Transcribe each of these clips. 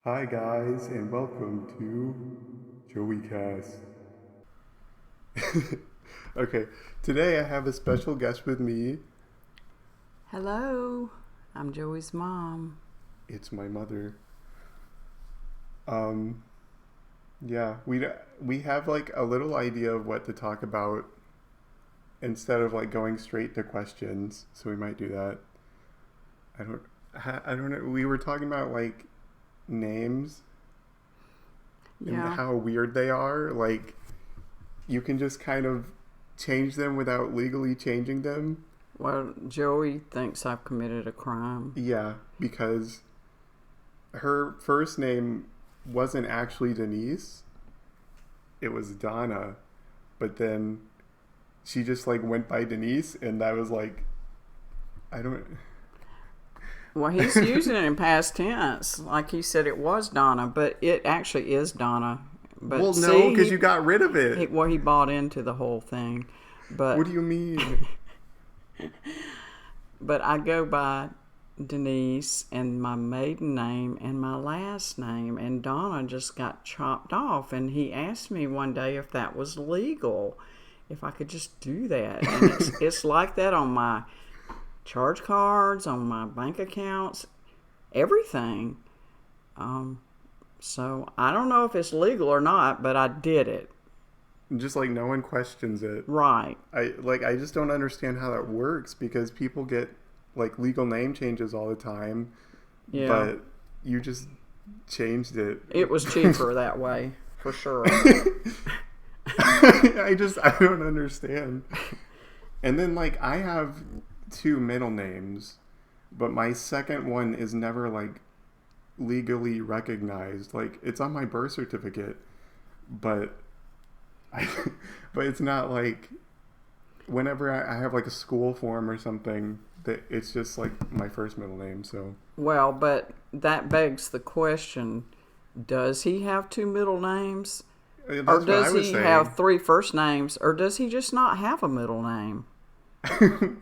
Hi guys, and welcome to joeycast. Okay, today I have a special guest with me. Hello, I'm Joey's mom. It's my mother. Um, yeah, we have like a little idea of what to talk about instead of like going straight to questions, so we might do that. I don't I don't know. We were talking about like names and Yeah, how weird they are. Like you can just kind of change them without legally changing them. well, Joey thinks I've committed a crime. Yeah, because her first name wasn't actually Denise, it was Donna, but then she just like went by Denise, and that was like, I don't. Well, he's using it in past tense, like he said it was Donna, but it actually is Donna. Well, But no, see, because you got rid of it. he bought into the whole thing. What But do you mean? but I go by Denise and my maiden name and my last name, and Donna just got chopped off. And he asked me one day if that was legal, if I could just do that. And it's like that on my charge cards, on my bank accounts, everything. Um, so I don't know if it's legal or not, but I did it. Just like no one questions it. Right. I just don't understand how that works because people get like legal name changes all the time, Yeah. but you just changed it. It was cheaper that way, for sure. I don't understand. And then like I have two middle names, but my second one is never like legally recognized. Like it's on my birth certificate, but I but it's not like whenever I have like a school form or something that it's just like my first middle name. So Well, but that begs the question, does he have two middle names? Or that's what I does was he saying. have three first names? Or does he just not have a middle name?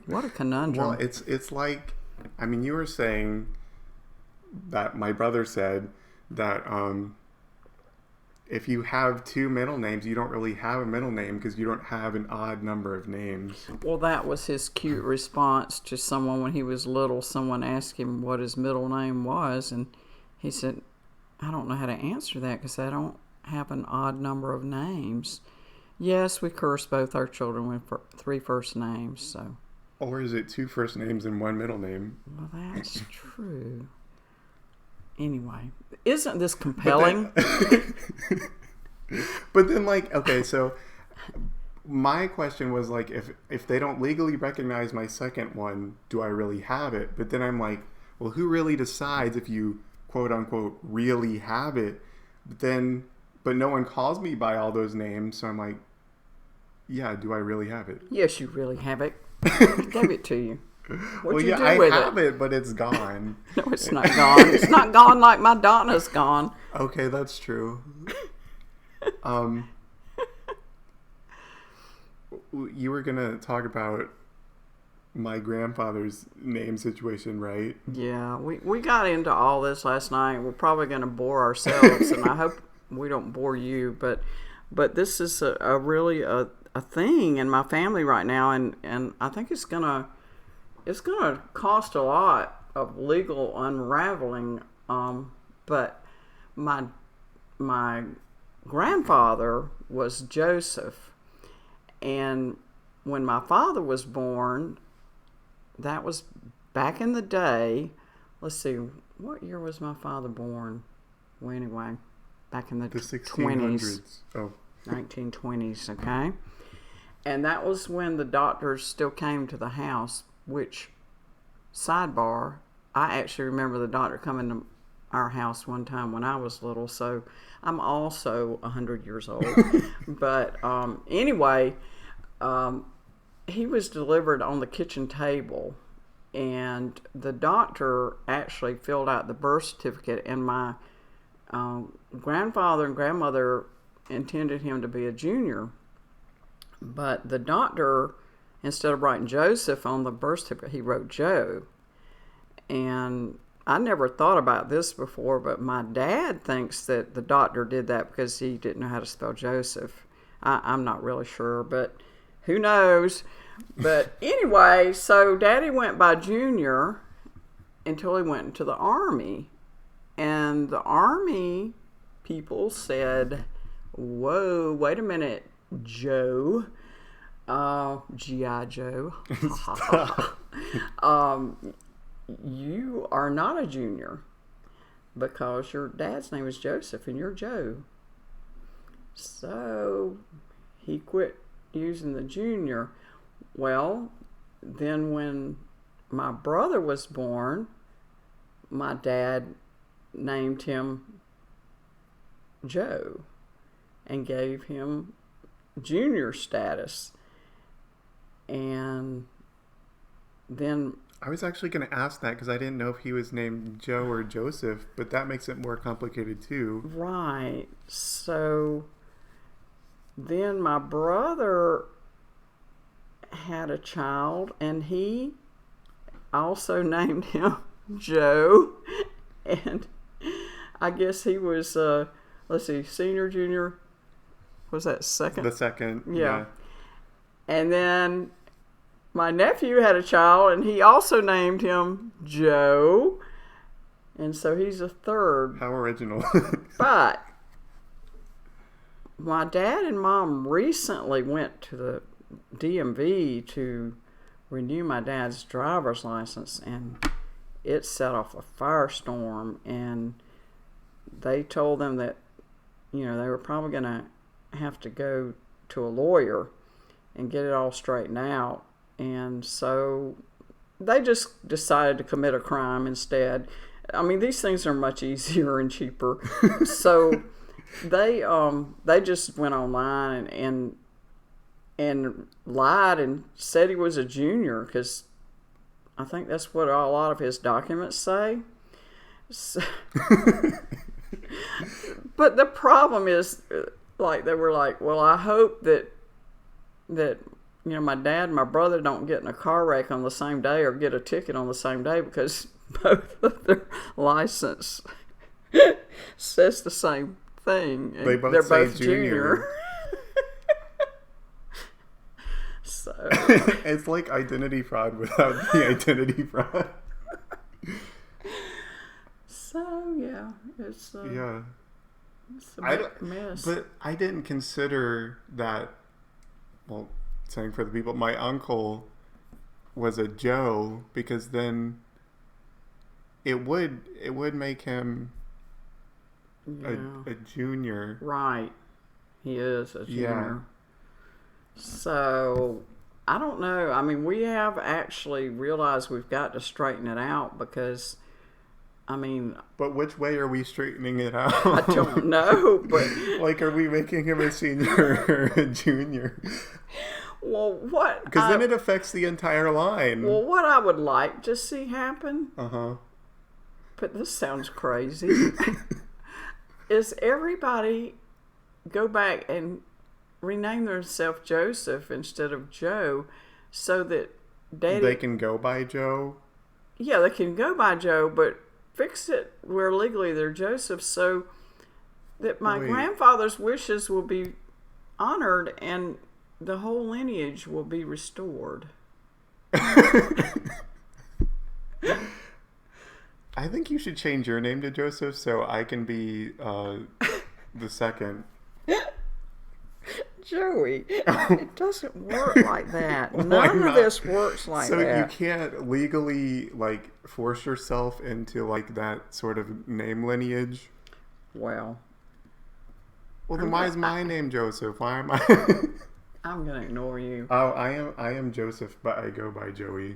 What a Well, conundrum. it's like, I mean, you were saying that my brother said that if you have two middle names, you don't really have a middle name because you don't have an odd number of names. Well, that was his cute response to someone when he was little. Someone asked him what his middle name was, and he said, I don't know how to answer that because I don't have an odd number of names. Yes, we curse both our children with three first names, so. Or is it two first names and one middle name? Well, that's true. Anyway, isn't this But compelling? then, but then like, okay, so my question was like, if they don't legally recognize my second one, do I really have it? But then I'm like, well, who really decides if you quote unquote really have it? But no one calls me by all those names, so I'm like, yeah, do I really have it? Yes, you really have it. I gave it to you. Well, What'd you yeah, do I with have it? it, but it's gone. No, it's not gone. It's not gone like my Donna's gone. Okay, that's true. Um, you were gonna talk about my grandfather's name situation, right? Yeah, we got into all this last night. We're probably going to bore ourselves, and I hope we don't bore you. But this is a really a thing in my family right now, and I think it's gonna cost a lot of legal unraveling. But my my grandfather was Joseph, and when my father was born, that was back in the day. Let's see, what year was my father born? Well, anyway, back in the The 20s, 1600s. Oh, 1920s, okay? And that was when the doctors still came to the house, which, sidebar, I actually remember the doctor coming to our house one time when I was little, so I'm also 100 years old. But anyway, um, he was delivered on the kitchen table, and the doctor actually filled out the birth certificate, and my grandfather and grandmother intended him to be a junior, but the doctor, instead of writing Joseph on the birth certificate, he wrote Joe. And I never thought about this before, but my dad thinks that the doctor did that because he didn't know how to spell Joseph. I'm not really sure, but who knows? But anyway, so Daddy went by Junior until he went into the Army. And the Army people said, whoa, wait a minute, Joe. G.I. Joe. You are not a junior because your dad's name is Joseph and you're Joe. So he quit using the junior. Well, then when my brother was born, my dad named him Joe and gave him junior status. And then I was actually going to ask that because I didn't know if he was named Joe or Joseph, but that makes it more complicated too. Right. So then my brother had a child and he also named him Joe. And I guess he was, senior, junior. Was that second? The second. Yeah. And then my nephew had a child, and he also named him Joe. And so he's a third. How original. But my dad and mom recently went to the DMV to renew my dad's driver's license, and it set off a firestorm. And they told them that, they were probably going to have to go to a lawyer and get it all straightened out. And so they just decided to commit a crime instead. I mean, these things are much easier and cheaper. So they just went online and lied and said he was a junior because I think that's what a lot of his documents say. So, but the problem is, they were like, well, I hope that my dad and my brother don't get in a car wreck on the same day or get a ticket on the same day because both of their license says the same thing. They're both junior. So it's like identity fraud without the identity fraud. So yeah, it's a big mess. But I didn't consider that. Well, saying for the people, my uncle was a Joe because then it would make him a junior. Right. He is a junior. Yeah. So I don't know. I mean, we have actually realized we've got to straighten it out because, But which way are we straightening it out? I don't know, but are we making him a senior or a junior? Well, what? Because then it affects the entire line. Well, what I would like to see happen, but this sounds crazy, is everybody go back and rename themselves Joseph instead of Joe so that they can go by Joe? Yeah, they can go by Joe, but fix it where legally they're Joseph so that my grandfather's wishes will be honored and the whole lineage will be restored. I think you should change your name to Joseph so I can be the second. Joey, it doesn't work like that. None of this works like that. So you can't legally force yourself into that sort of name lineage? Well, then why is my name Joseph? Why am I? I'm gonna ignore you. Oh, I am Joseph, but I go by Joey.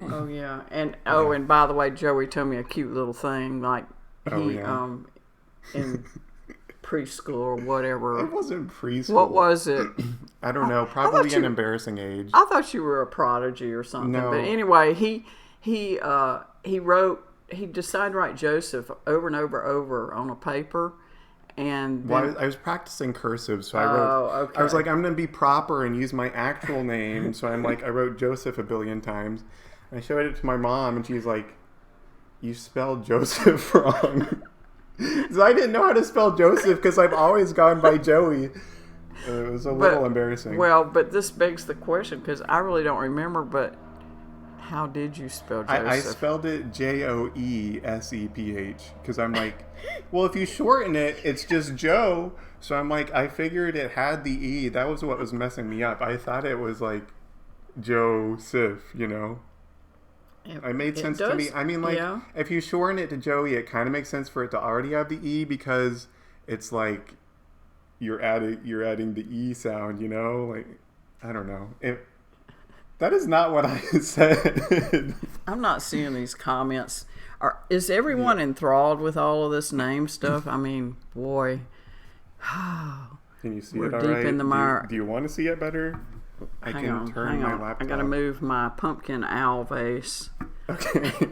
Oh yeah, and by the way, Joey told me a cute little thing in preschool or whatever. It wasn't preschool. What was it? I don't know. Probably an embarrassing age. I thought you were a prodigy or something. No. But anyway, he decided to write Joseph over and over on a paper. And then, I was practicing cursive, so I wrote. Okay. I was like, I'm going to be proper and use my actual name. So I wrote Joseph a billion times. I showed it to my mom, and she's like, You spelled Joseph wrong. So I didn't know how to spell Joseph because I've always gone by Joey. It was a little embarrassing. Well, but this begs the question because I really don't remember, but how did you spell Joseph? I spelled it Joeseph because I'm like, well, if you shorten it, it's just Joe. So I'm like, I figured it had the E. That was what was messing me up. I thought it was like Joseph, you know? It made sense to me. I mean, like, if you shorten it to Joey, it kind of makes sense for it to already have the E because it's like you're adding the E sound, you know? Like, I don't know. That is not what I said. I'm not seeing these comments. Is everyone enthralled with all of this name stuff? I mean, boy. Can you see We're it all deep right? in the mire. Do you want to see it better? Hang on. Laptop. I gotta move my pumpkin owl vase. Okay.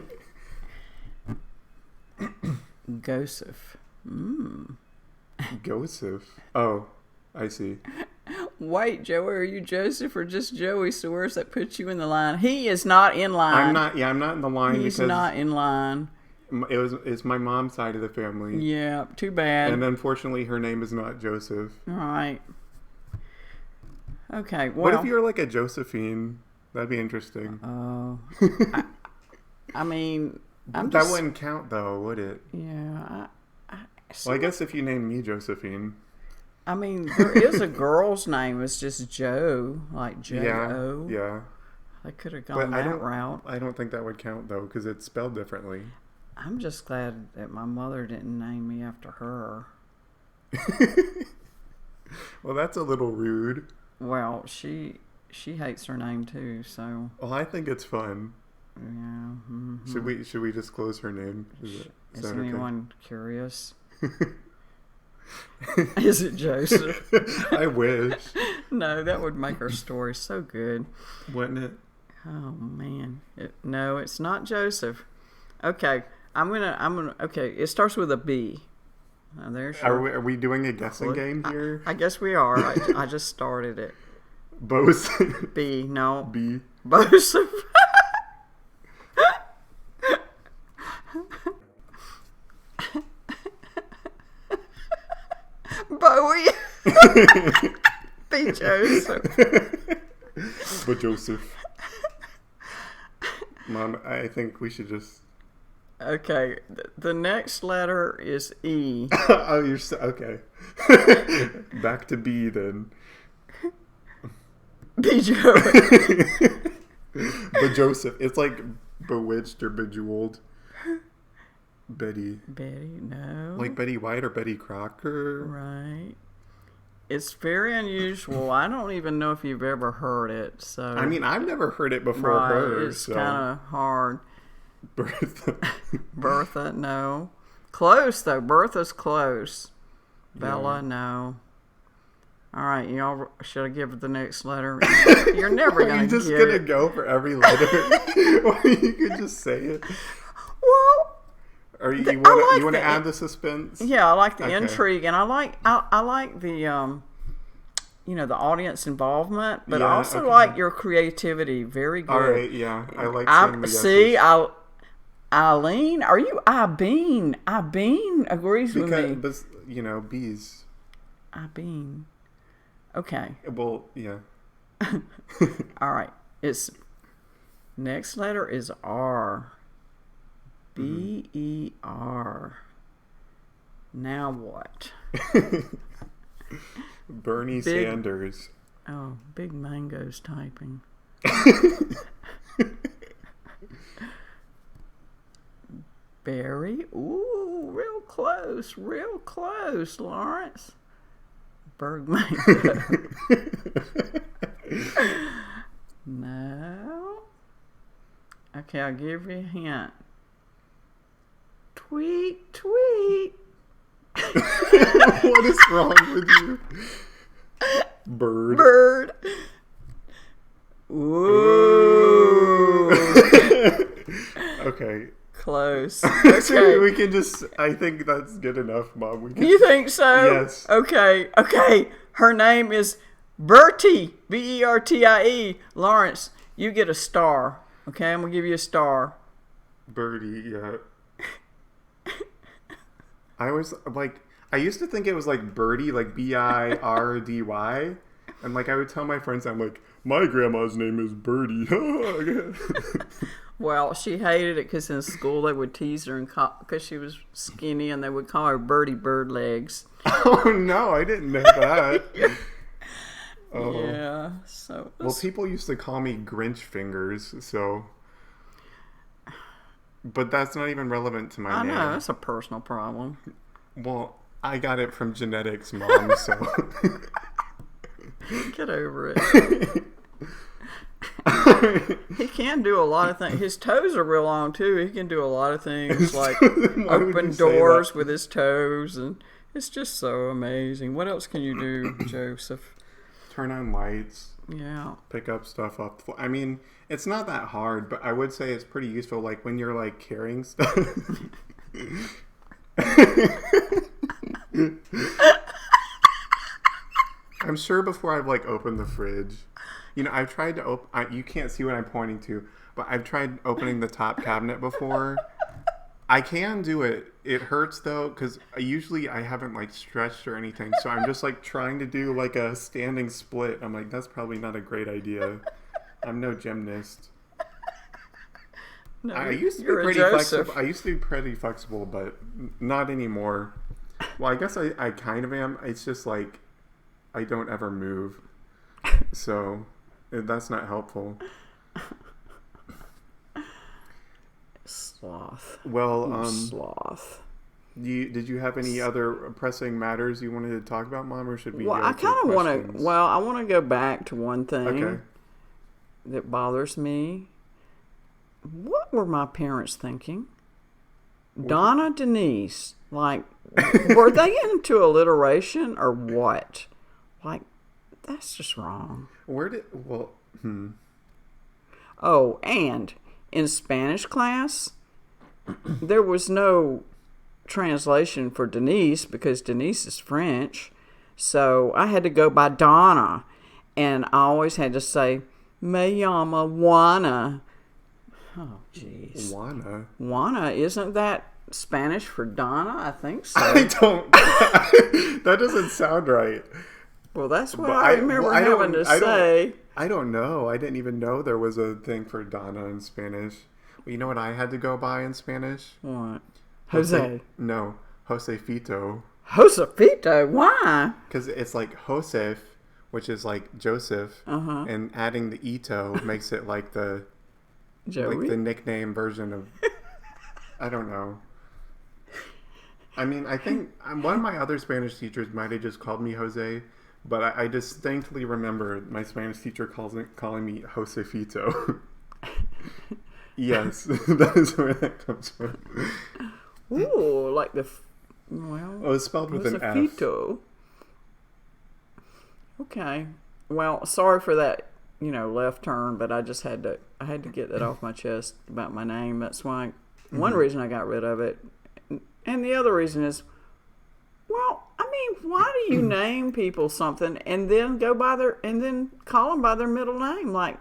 Joseph. Joseph. Oh, I see. Wait, Joey, are you Joseph or just Joey? So where's that put you in the line? He is not in line. I'm not in the line. He's because not in line. It's my mom's side of the family. Yeah, too bad. And unfortunately, her name is not Joseph. All right. Okay, well. What if you're like a Josephine? That'd be interesting. Oh. I mean, that wouldn't count though, would it? Yeah. Well, I guess if you name me Josephine. I mean, there is a girl's name. It's just Joe, like J-O. Yeah. They could have gone that route. I don't think that would count though, because it's spelled differently. I'm just glad that my mother didn't name me after her. Well, that's a little rude. Well, she hates her name too, so. Well, I think it's fun. Yeah. Mm-hmm. Should we disclose her name? Is anyone curious? Is it Joseph? I wish. No, that would make our story so good. Wouldn't it? Oh man. No, it's not Joseph. Okay. I'm gonna okay, it starts with a B. Now there's are we doing a guessing game here? I guess we are. I just started it. Bose. B, no. B. Bose. Bowie. B. Joseph. But Joseph. Mom, I think we should just... Okay, the next letter is E. Oh, you're okay. Back to B then. B. Joey. But Joseph. It's like bewitched or bejeweled. Betty, no. Like Betty White or Betty Crocker? Right. It's very unusual. I don't even know if you've ever heard it. So I mean, I've never heard it before her. It's kind of hard. Bertha. Bertha, no. Close, though. Bertha's close. Bella, no. All right, y'all, should I give the next letter? You're never going to get it. You're just going to go for every letter? Or you could just say it. Well... Or you want to add the suspense? Yeah, I like the intrigue, and I like the the audience involvement, but I also like your creativity. Very good. All right, yeah, I like seeing the yeses. Eileen, are you Ibeen? Ibeen agrees with me. But bees. Ibeen. Okay. Well, yeah. All right. Its next letter is R. B-E-R. Now what? Bernie Sanders. Oh, Big Mango's typing. Barry. Ooh, real close, Lawrence. Bergmango. No. Okay, I'll give you a hint. Tweet, tweet. What is wrong with you? Bird. Bird. Ooh. Okay. Close. Okay. We can just, I think that's good enough, Mom. You think so? Yes. Okay. Her name is Bertie. Bertie. Lawrence, you get a star. Okay, I'm going to give you a star. Birdie, yeah. I was like, I used to think it was like Birdie, like Birdy, and like I would tell my friends, I'm like, my grandma's name is Birdie. Well, she hated it because in school they would tease her and because she was skinny, and they would call her Birdie Bird Legs. Oh no, I didn't know that. Oh. Yeah. So. Well, people used to call me Grinch Fingers, so. But that's not even relevant to my name. I know, that's a personal problem. Well, I got it from genetics, Mom, so. Get over it. He can do a lot of things. His toes are real long, too. He can do a lot of things, like open doors with his toes, and it's just so amazing. What else can you do, Joseph? Turn on lights. Yeah. Pick up stuff up. I mean, it's not that hard, but I would say it's pretty useful, like when you're like carrying stuff. I'm sure before I've like opened the fridge, you know, I've tried to open. You can't see what I'm pointing to, but I've tried opening the top cabinet before. I can do it. It hurts though, because usually I haven't like stretched or anything, so I'm just like trying to do like a standing split. I'm like, that's probably not a great idea. I'm no gymnast. No, I used to be pretty flexible. I used to be pretty flexible, but not anymore. Well, I guess I kind of am. It's just like I don't ever move, so that's not helpful. Sloth. Well, sloth. Did you have any other pressing matters you wanted to talk about, Mom, or should we? Well, I kind of want to. Well, I want to go back to one thing that bothers me. What were my parents thinking? Donna Denise, like, were they into alliteration or what? Like, that's just wrong. Oh, and in Spanish class, there was no translation for Denise because Denise is French. So I had to go by Donna. And I always had to say, Me llama Juana. Oh, jeez. Juana? Juana, isn't that Spanish for Donna? I think so. I don't. That doesn't sound right. Well, that's what I remember having to say. I don't know. I didn't even know there was a thing for Donna in Spanish. Well, you know what I had to go by in Spanish? What? Jose. No, Josefito. Josefito? Why? Because it's like Josef, which is like Joseph, and adding the ito makes it like the Joey? like the nickname version of. I don't know. I mean, I think one of my other Spanish teachers might have just called me Jose, but I distinctly remember my Spanish teacher calling me Josefito. Yes, that is where that comes from. Ooh, like the... Well, oh, it's spelled with an F. Josefito. Okay. Well, sorry for that, left turn, but I just had to get that off my chest about my name. That's why one reason I got rid of it. And the other reason is, well, I mean, why do you name people something and then and then call them by their middle name? Like,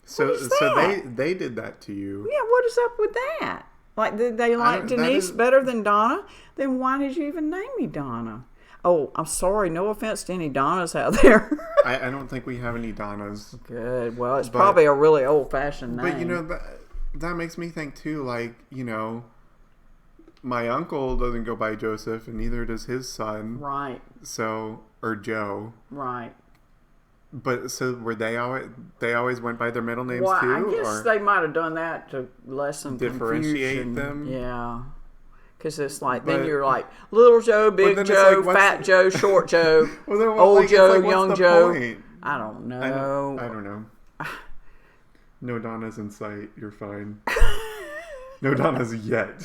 so they did that to you. Yeah, what is up with that? Like, did they like Denise better than Donna? Then why did you even name me Donna? Oh, I'm sorry. No offense to any Donnas out there. I don't think we have any Donnas. Good. Well, it's probably a really old-fashioned name. But, that makes me think, too, like, my uncle doesn't go by Joseph, and neither does his son. Right. So, or Joe. Right. But, so were they always went by their middle names, too? I guess they might have done that to lessen differentiate confusion. them? Yeah. Because it's like, then you're like, little Joe, big Joe, like, fat Joe, short Joe, well, old Joe, like, young Joe. Point? I don't know. I don't know. No Donnas in sight. You're fine. No Donnas yet.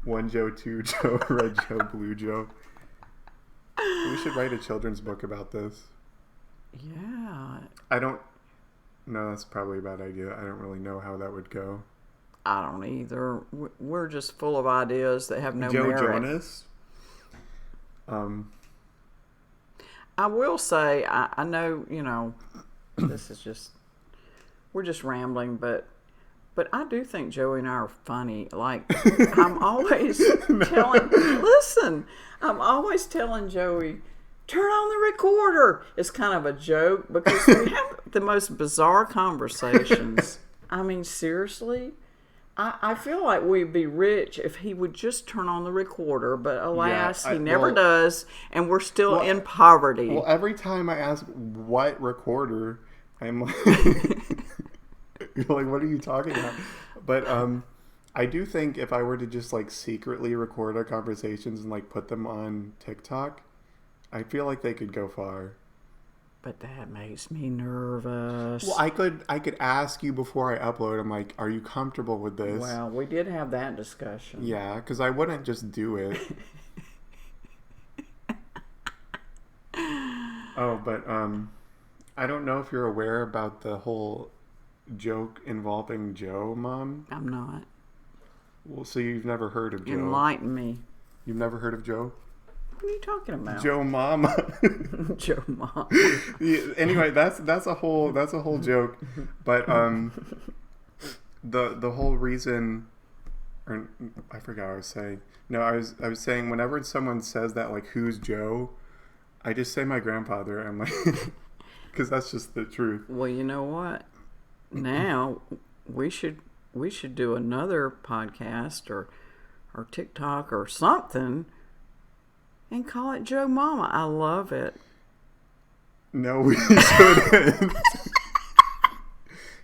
1 Joe, 2 Joe, red Joe, blue Joe. We should write a children's book about this. Yeah. No, that's probably a bad idea. I don't really know how that would go. I don't either. We're just full of ideas that have no merit. Joe Jonas? I will say, I know, this is just, we're just rambling, but But I do think Joey and I are funny. Like, I'm always I'm always telling Joey, turn on the recorder. It's kind of a joke because we have the most bizarre conversations. I mean, seriously, I feel like we'd be rich if he would just turn on the recorder, but alas, he never does, and we're still in poverty. Well, every time I ask what recorder, I'm like, you're like, what are you talking about? But I do think if I were to just like secretly record our conversations and like put them on TikTok, I feel like they could go far. But that makes me nervous. Well, I could ask you before I upload. I'm like, are you comfortable with this? Well, we did have that discussion. Yeah, because I wouldn't just do it. Oh, but I don't know if you're aware about the whole joke involving Joe, Mom. I'm not. Well, so you've never heard of Joe? Enlighten me. You've never heard of Joe? What are you talking about? Joe Mama. Joe Mama. Yeah, anyway, that's a whole joke, but the whole reason, or I forgot what I was saying. No, I was saying whenever someone says that, like, who's Joe, I just say my grandfather. I'm like, because that's just the truth. Well, you know what? Now we should do another podcast or TikTok or something. And call it Joe Mama. I love it. No, we shouldn't.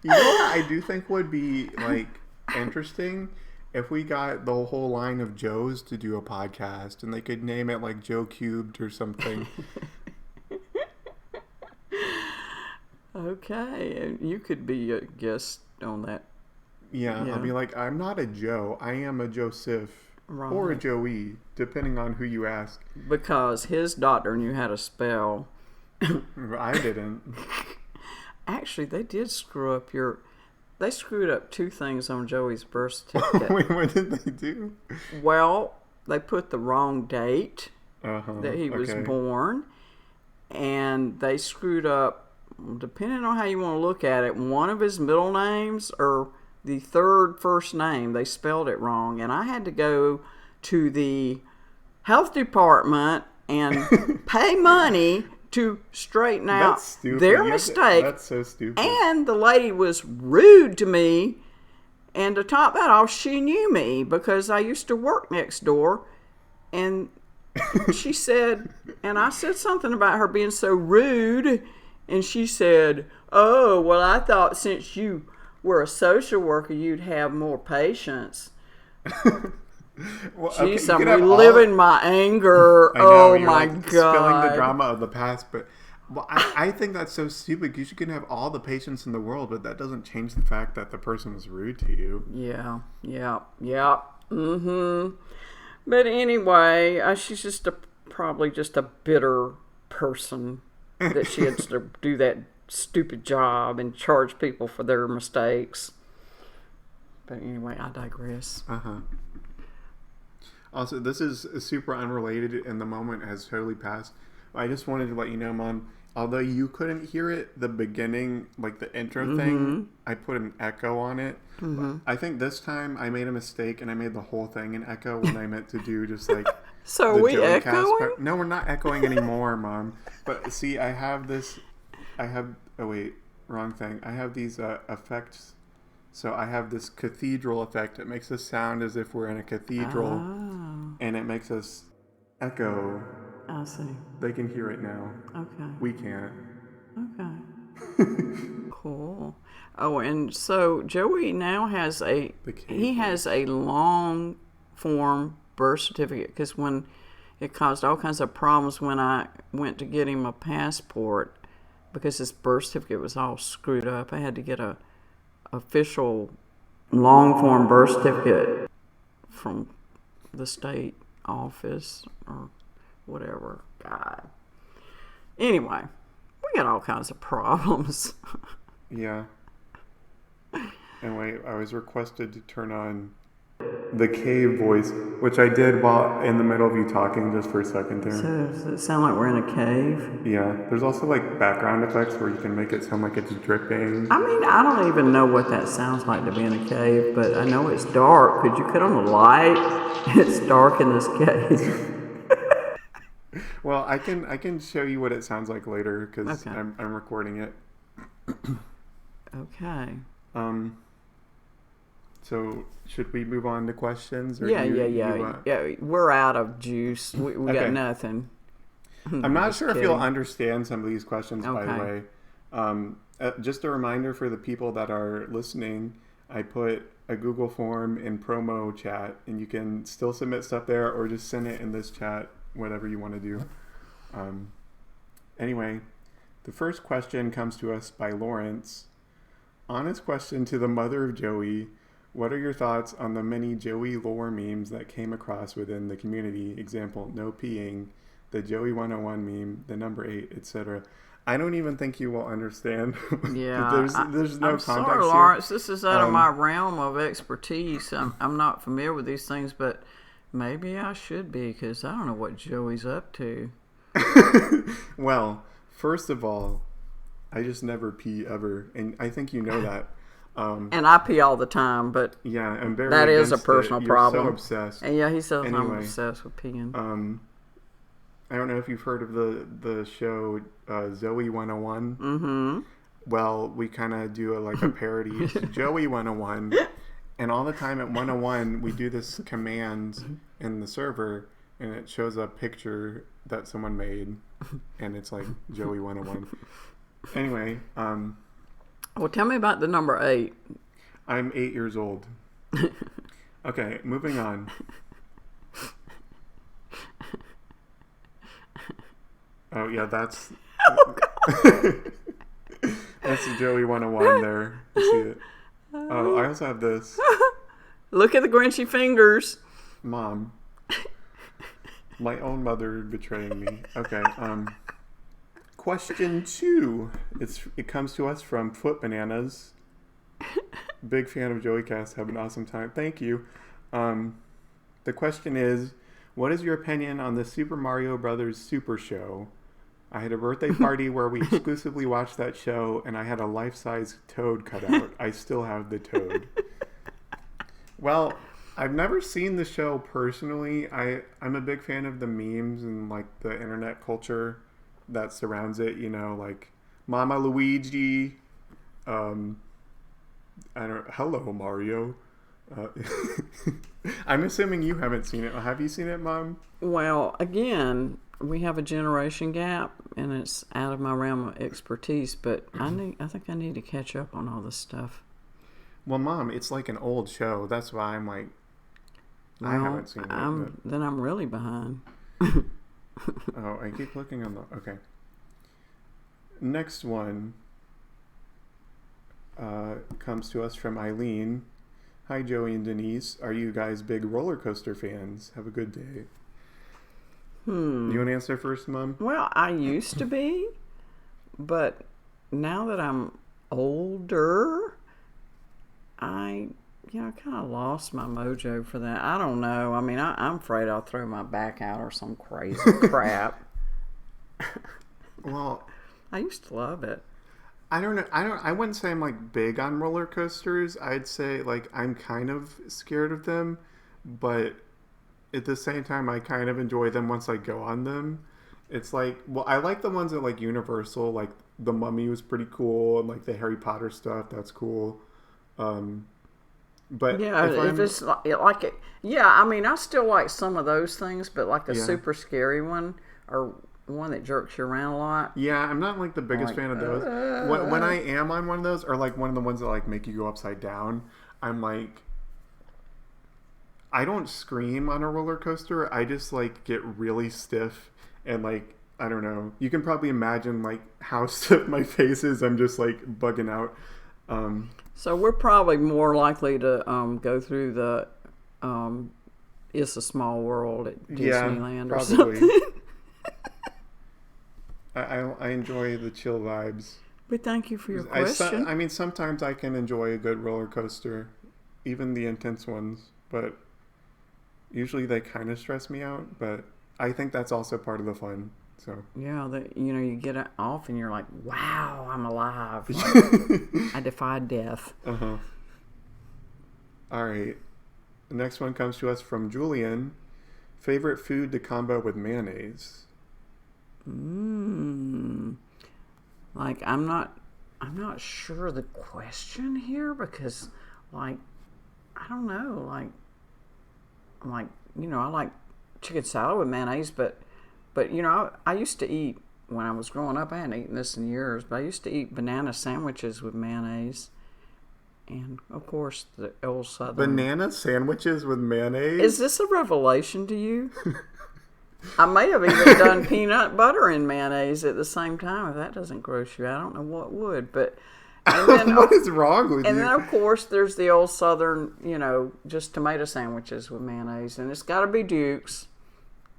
You know what I do think would be, like, interesting? If we got the whole line of Joes to do a podcast and they could name it, like, Joe Cubed or something. Okay. You could be a guest on that. Yeah, I'll be like, I'm not a Joe. I am a Joseph. Right. Or a Joey, depending on who you ask. Because his doctor knew how to spell. I didn't. Actually, they did screw up they screwed up two things on Joey's birth certificate. Wait, what did they do? Well, they put the wrong date that he was born. And they screwed up, depending on how you want to look at it, one of his middle names or the third first name. They spelled it wrong, and I had to go to the health department and pay money to straighten out their mistake. That's so stupid. And the lady was rude to me, and to top that off, she knew me because I used to work next door, and she said, and I said something about her being so rude, and she said, oh, well, I thought since you were a social worker, you'd have more patience. Well, jeez, I'm reliving my anger. Oh my God. Spilling the drama of the past, but I think that's so stupid. You can have all the patience in the world, but that doesn't change the fact that the person was rude to you. Yeah. But anyway, she's just probably just a bitter person that she had to do that stupid job and charge people for their mistakes. But anyway, I digress. Also, this is super unrelated and the moment has totally passed. I just wanted to let you know, Mom, although you couldn't hear it, the beginning, like the intro thing, I put an echo on it. I think this time I made a mistake and I made the whole thing an echo when I meant to do just like so the we joeycast echoing? part. No, we're not echoing anymore, Mom. But see, I have wrong thing. I have these effects. So I have this cathedral effect. It makes us sound as if we're in a cathedral. And it makes us echo. I see. They can hear it now. Okay. We can't. Okay. Cool. Oh, and so Joey now has a long form birth certificate because when it caused all kinds of problems when I went to get him a passport because his birth certificate was all screwed up. I had to get a official long form birth certificate from the state office or whatever. God. Anyway, we got all kinds of problems. Yeah. Anyway, I was requested to turn on the cave voice, which I did while in the middle of you talking just for a second there. So does it sound like we're in a cave? Yeah, there's also like background effects where you can make it sound like it's dripping. I mean, I don't even know what that sounds like to be in a cave, but I know it's dark. Could you put on the light? It's dark in this cave. Well, I can show you what it sounds like later because Okay. I'm recording it. Okay. So should we move on to questions? Or Yeah. Yeah, we're out of juice. We Okay. got nothing. I'm not sure if you'll kidding. understand some of these questions, by the Okay. way. Just a reminder for the people that are listening, I put a Google form in promo chat, and you can still submit stuff there or just send it in this chat, whatever you want to do. Anyway, the first question comes to us by Lawrence. Honest question to the mother of Joey. What are your thoughts on the many Joey lore memes that came across within the community? Example, no peeing, the Joey 101 meme, the number 8, etc. I don't even think you will understand. Yeah. there's no I'm context sorry, here. Lawrence. This is out of my realm of expertise. I'm not familiar with these things, but maybe I should be because I don't know what Joey's up to. Well, first of all, I just never pee ever, and I think you know that. And I pee all the time, but Yeah, I'm very. that is a against personal it. You're problem. so obsessed. And yeah, he says I'm Anyway, obsessed with peeing. I don't know if you've heard of the show Zoe 101. Mm-hmm. Well, we kind of do a parody. It's Joey 101, and all the time at 101 we do this command in the server, and it shows a picture that someone made, and it's like Joey 101. Anyway, Well, tell me about the number 8. I'm 8 years old. Okay, moving on. Oh yeah, that's that's Joey 101 there. You see it? Oh, I also have this. Look at the Grinchy fingers. Mom. My own mother betraying me. Okay, question 2. It comes to us from Foot Bananas. Big fan of joeycast. Have an awesome time. Thank you. The question is, what is your opinion on the Super Mario Brothers Super Show? I had a birthday party where we exclusively watched that show, and I had a life-size Toad cut out. I still have the Toad. Well, I've never seen the show personally. I'm a big fan of the memes and the internet culture that surrounds it. You know, like Mama Luigi. Hello Mario. I'm assuming you haven't seen it. Have you seen it, Mom? Well, again, we have a generation gap, and it's out of my realm of expertise. But I think I need to catch up on all this stuff. Well, Mom, it's like an old show. That's why I'm like, I haven't seen it. Then I'm really behind. Oh, I keep looking on the. Okay. Next one comes to us from Eileen. Hi, Joey and Denise. Are you guys big roller coaster fans? Have a good day. You want to answer first, Mom? Well, I used to be, but now that I'm older, I kind of lost my mojo for that. I don't know. I mean, I'm afraid I'll throw my back out or some crazy crap. Well, I used to love it. I don't know. I wouldn't say I'm big on roller coasters. I'd say I'm kind of scared of them, but at the same time I kind of enjoy them once I go on them. It's I like the ones at Universal, like the Mummy was pretty cool, and the Harry Potter stuff, that's cool. But yeah, if it's I mean, I still like some of those things, but the super scary one or one that jerks you around a lot. Yeah, I'm not the biggest fan of those. When I am on one of those, or one of the ones that make you go upside down, I'm I don't scream on a roller coaster. I just get really stiff and I don't know. You can probably imagine how stiff my face is. I'm just bugging out. So we're probably more likely to go through the It's a Small World at Disneyland or something. I enjoy the chill vibes. But thank you for your question. I mean, sometimes I can enjoy a good roller coaster, even the intense ones. But Usually they kind of stress me out, but I think that's also part of the fun. So Yeah, you get it off and you're like, wow, I'm alive. Like, I defy death. Uh-huh. All right. The next one comes to us from Julian. Favorite food to combo with mayonnaise? Like, I'm not sure the question here because, like, I don't know. Like, I'm like, I like chicken salad with mayonnaise, but I used to eat when I was growing up. I hadn't eaten this in years, but I used to eat banana sandwiches with mayonnaise. And, of course, the old Southern... Banana sandwiches with mayonnaise? Is this a revelation to you? I may have even done peanut butter and mayonnaise at the same time. If that doesn't gross you, I don't know what would. But and then, what is wrong with you? And then, of course, there's the old Southern, just tomato sandwiches with mayonnaise. And it's got to be Duke's.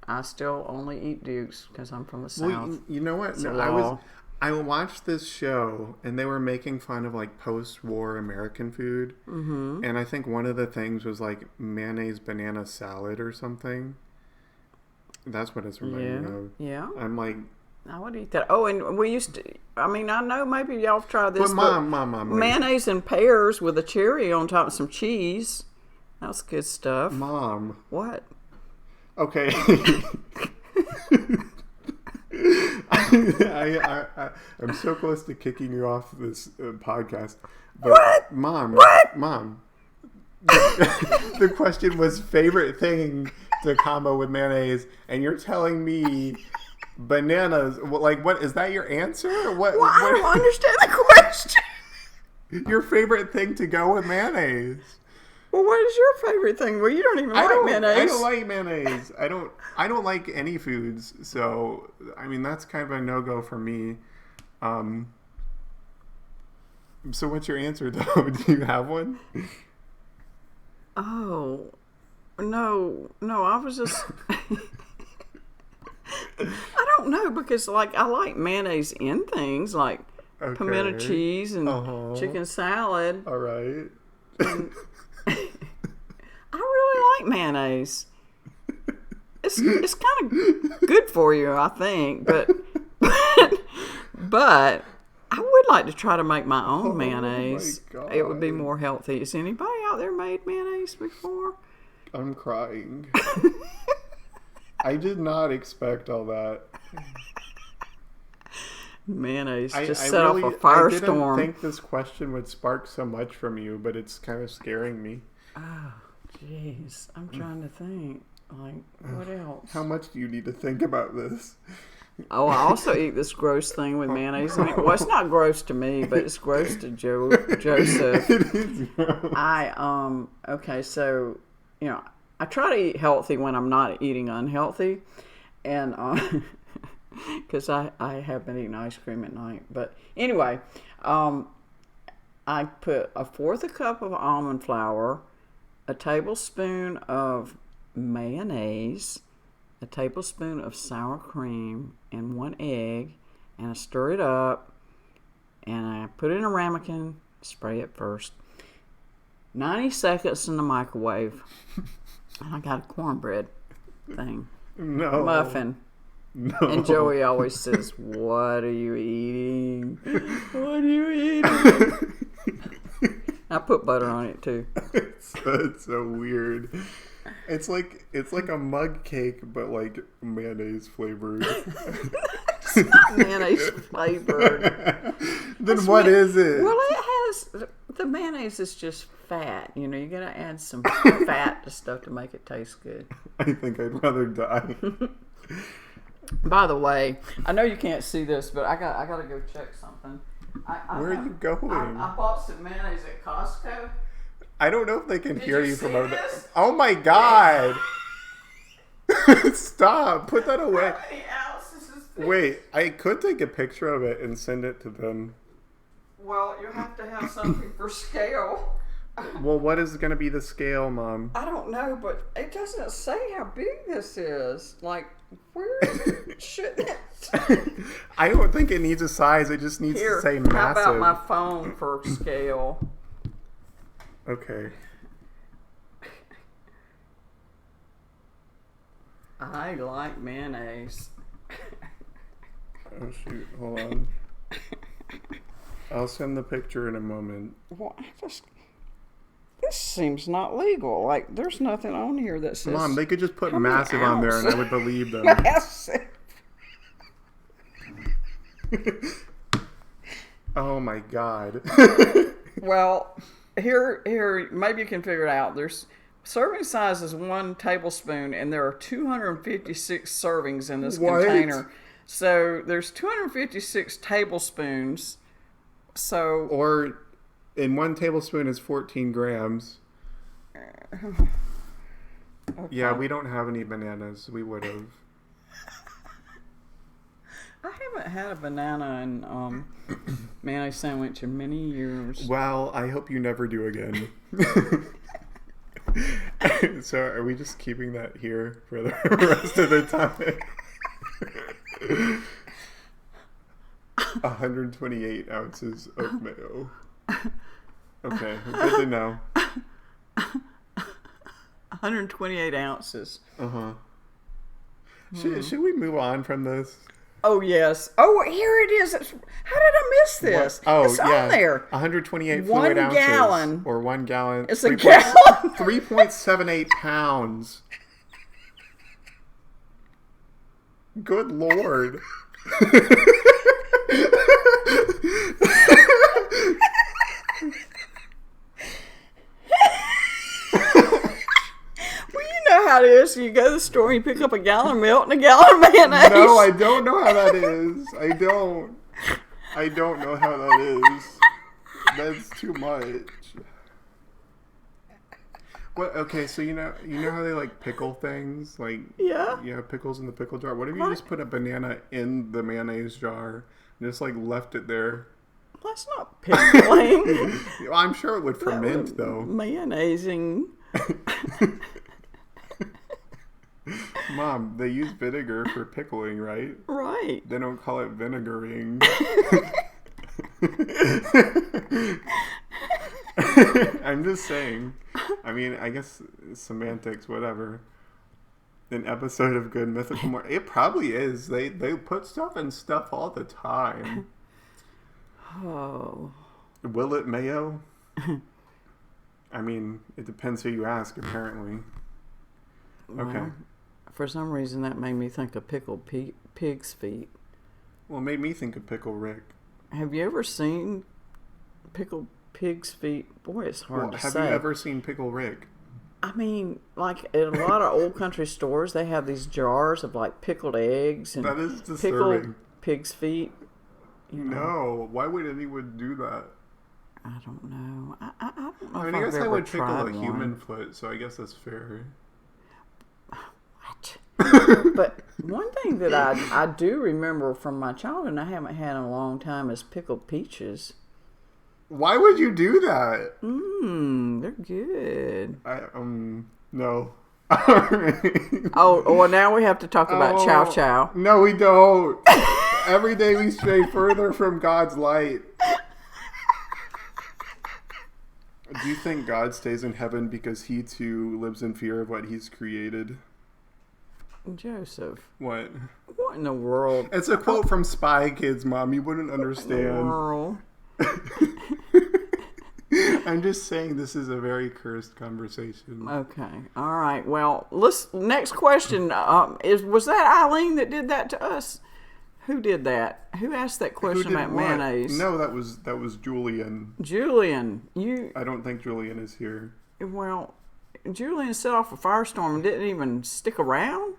I still only eat Duke's because I'm from the South. Well, you know what? No, I watched this show, and they were making fun of, like, post-war American food. Mm-hmm. And I think one of the things was, like, mayonnaise banana salad or something. That's what it's reminding me of. Yeah. I'm like... I would eat that. Oh, and we used to... I mean, I know maybe y'all have tried this, but Mom. Mayonnaise and pears with a cherry on top of some cheese. That's good stuff. Mom. What? Okay. I'm so close to kicking you off this podcast. But what? Mom. What? Mom. The question was favorite thing to combo with mayonnaise, and you're telling me bananas. Like, what is that your answer? What? Well, I don't understand the question. Your favorite thing to go with mayonnaise. Well, what is your favorite thing? Well, you don't even like mayonnaise. I don't like mayonnaise. I don't like any foods. So, I mean, that's kind of a no-go for me. So what's your answer, though? Do you have one? Oh, no, I was just... I don't know, because, like, I like mayonnaise in things, like pimento cheese and chicken salad. All right. I really like mayonnaise. It's kind of good for you, I think, but I would like to try to make my own mayonnaise. My God. It would be more healthy. Has anybody out there made mayonnaise before? I'm crying. I did not expect all that. Mayonnaise just set off a firestorm. I didn't think this question would spark so much from you, but it's kind of scaring me. Oh, jeez. I'm trying to think. Like, what else? How much do you need to think about this? Oh, I also eat this gross thing with mayonnaise in it. Well, it's not gross to me, but it's gross to Joseph. It is gross. Okay, so, I try to eat healthy when I'm not eating unhealthy. And, because I have been eating ice cream at night. But anyway, I put a fourth a cup of almond flour, a tablespoon of mayonnaise, a tablespoon of sour cream, and 1 egg, and I stir it up, and I put it in a ramekin, spray it first. 90 seconds in the microwave, and I got a cornbread thing. No. Muffin. No. And Joey always says, "What are you eating? What are you eating?" I put butter on it too. It's so weird. It's like a mug cake, but like mayonnaise flavored. It's not mayonnaise flavored. Then what is it? Well, it has the mayonnaise is just fat. You gotta add some fat to stuff to make it taste good. I think I'd rather die. By the way, I know you can't see this, but I gotta go check something. Where are you going? I bought some mayonnaise at Costco. I don't know if they can hear you from over there. This? Oh my God! Stop! Put that away. How many ounces is this? Wait, I could take a picture of it and send it to them. Well, you have to have something for scale. Well, what is going to be the scale, Mom? I don't know, but it doesn't say how big this is. Like, where should it? I don't think it needs a size. It just needs to say massive. How about my phone for scale? Okay. I like mayonnaise. Oh shoot! Hold on. I'll send the picture in a moment. Well, this seems not legal. Like, there's nothing on here that says. Mom, they could just put how many massive on there, and I would believe them. Massive. Oh my god. Well, here, maybe you can figure it out. There's serving size is 1 tablespoon, and there are 256 servings in this container. So there's 256 tablespoons. So or in 1 tablespoon is 14 grams. Okay. Yeah, we don't have any bananas. We would have. I haven't had a banana and mayonnaise sandwich in many years. Well, I hope you never do again. So are we just keeping that here for the rest of the time? 128 ounces of mayo. Okay, good to know. 128 ounces. Uh-huh. Should we move on from this? Oh, yes. Oh, here it is. How did I miss this? What? Oh, it's yeah. on there. 128 1 fluid ounces. gallon. Or 1 gallon. It's a gallon. 3.78 pounds. Good Lord. How it is. You go to the store and you pick up a gallon of milk and a gallon of mayonnaise. No, I don't know how that is. I don't know how that is. That's too much. What? Okay, so you know how they like pickle things, like pickles in the pickle jar. What if you just put a banana in the mayonnaise jar and just like left it there? That's not pickling. Well, I'm sure it would ferment though. Mayonnaising. Mom, they use vinegar for pickling, right? Right. They don't call it vinegaring. I'm just saying. I mean, I guess semantics, whatever. An episode of Good Mythical More. It probably is. They put stuff in stuff all the time. Oh. Will it mayo? I mean, it depends who you ask, apparently. Okay. Well, for some reason, that made me think of pickled pig's feet. Well, it made me think of Pickle Rick. Have you ever seen pickled pig's feet? Boy, it's hard to say. Have you ever seen Pickle Rick? I mean, like at a lot of old country stores, they have these jars of like pickled eggs and that is disturbing. Pickled pig's feet. No, why would anyone do that? I don't know. I don't know. I mean, I guess I would pickle a human foot, so I guess that's fair. What? But one thing that I do remember from my childhood, and I haven't had in a long time, is pickled peaches. Why would you do that? They're good. No. Oh, well, now we have to talk about chow chow. No, we don't. Every day we stray further from God's light. Do you think God stays in heaven because he too lives in fear of what he's created? Joseph. What? What in the world? It's a quote from Spy Kids, Mom. You wouldn't understand. I'm just saying this is a very cursed conversation. Okay. All right. Well, next question was that Eileen that did that to us? Who did that? Who asked that question about mayonnaise? No, that was Julian. Julian, I don't think Julian is here. Well, Julian set off a firestorm and didn't even stick around?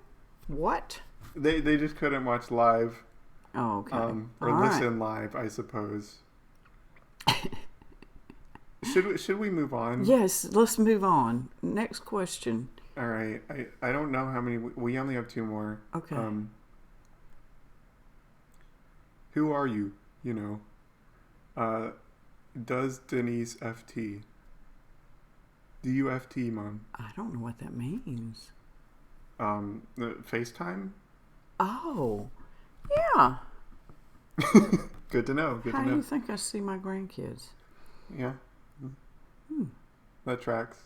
What? They just couldn't watch live. Oh, okay. Or listen live, I suppose. Should we move on? Yes, let's move on. Next question. All right. I don't know how many. We only have 2 more. Okay. Who are you? Does Denise FT? Do you FT, Mom? I don't know what that means. The FaceTime? Oh, yeah. Good to know. How do you think I see my grandkids? Yeah. That tracks.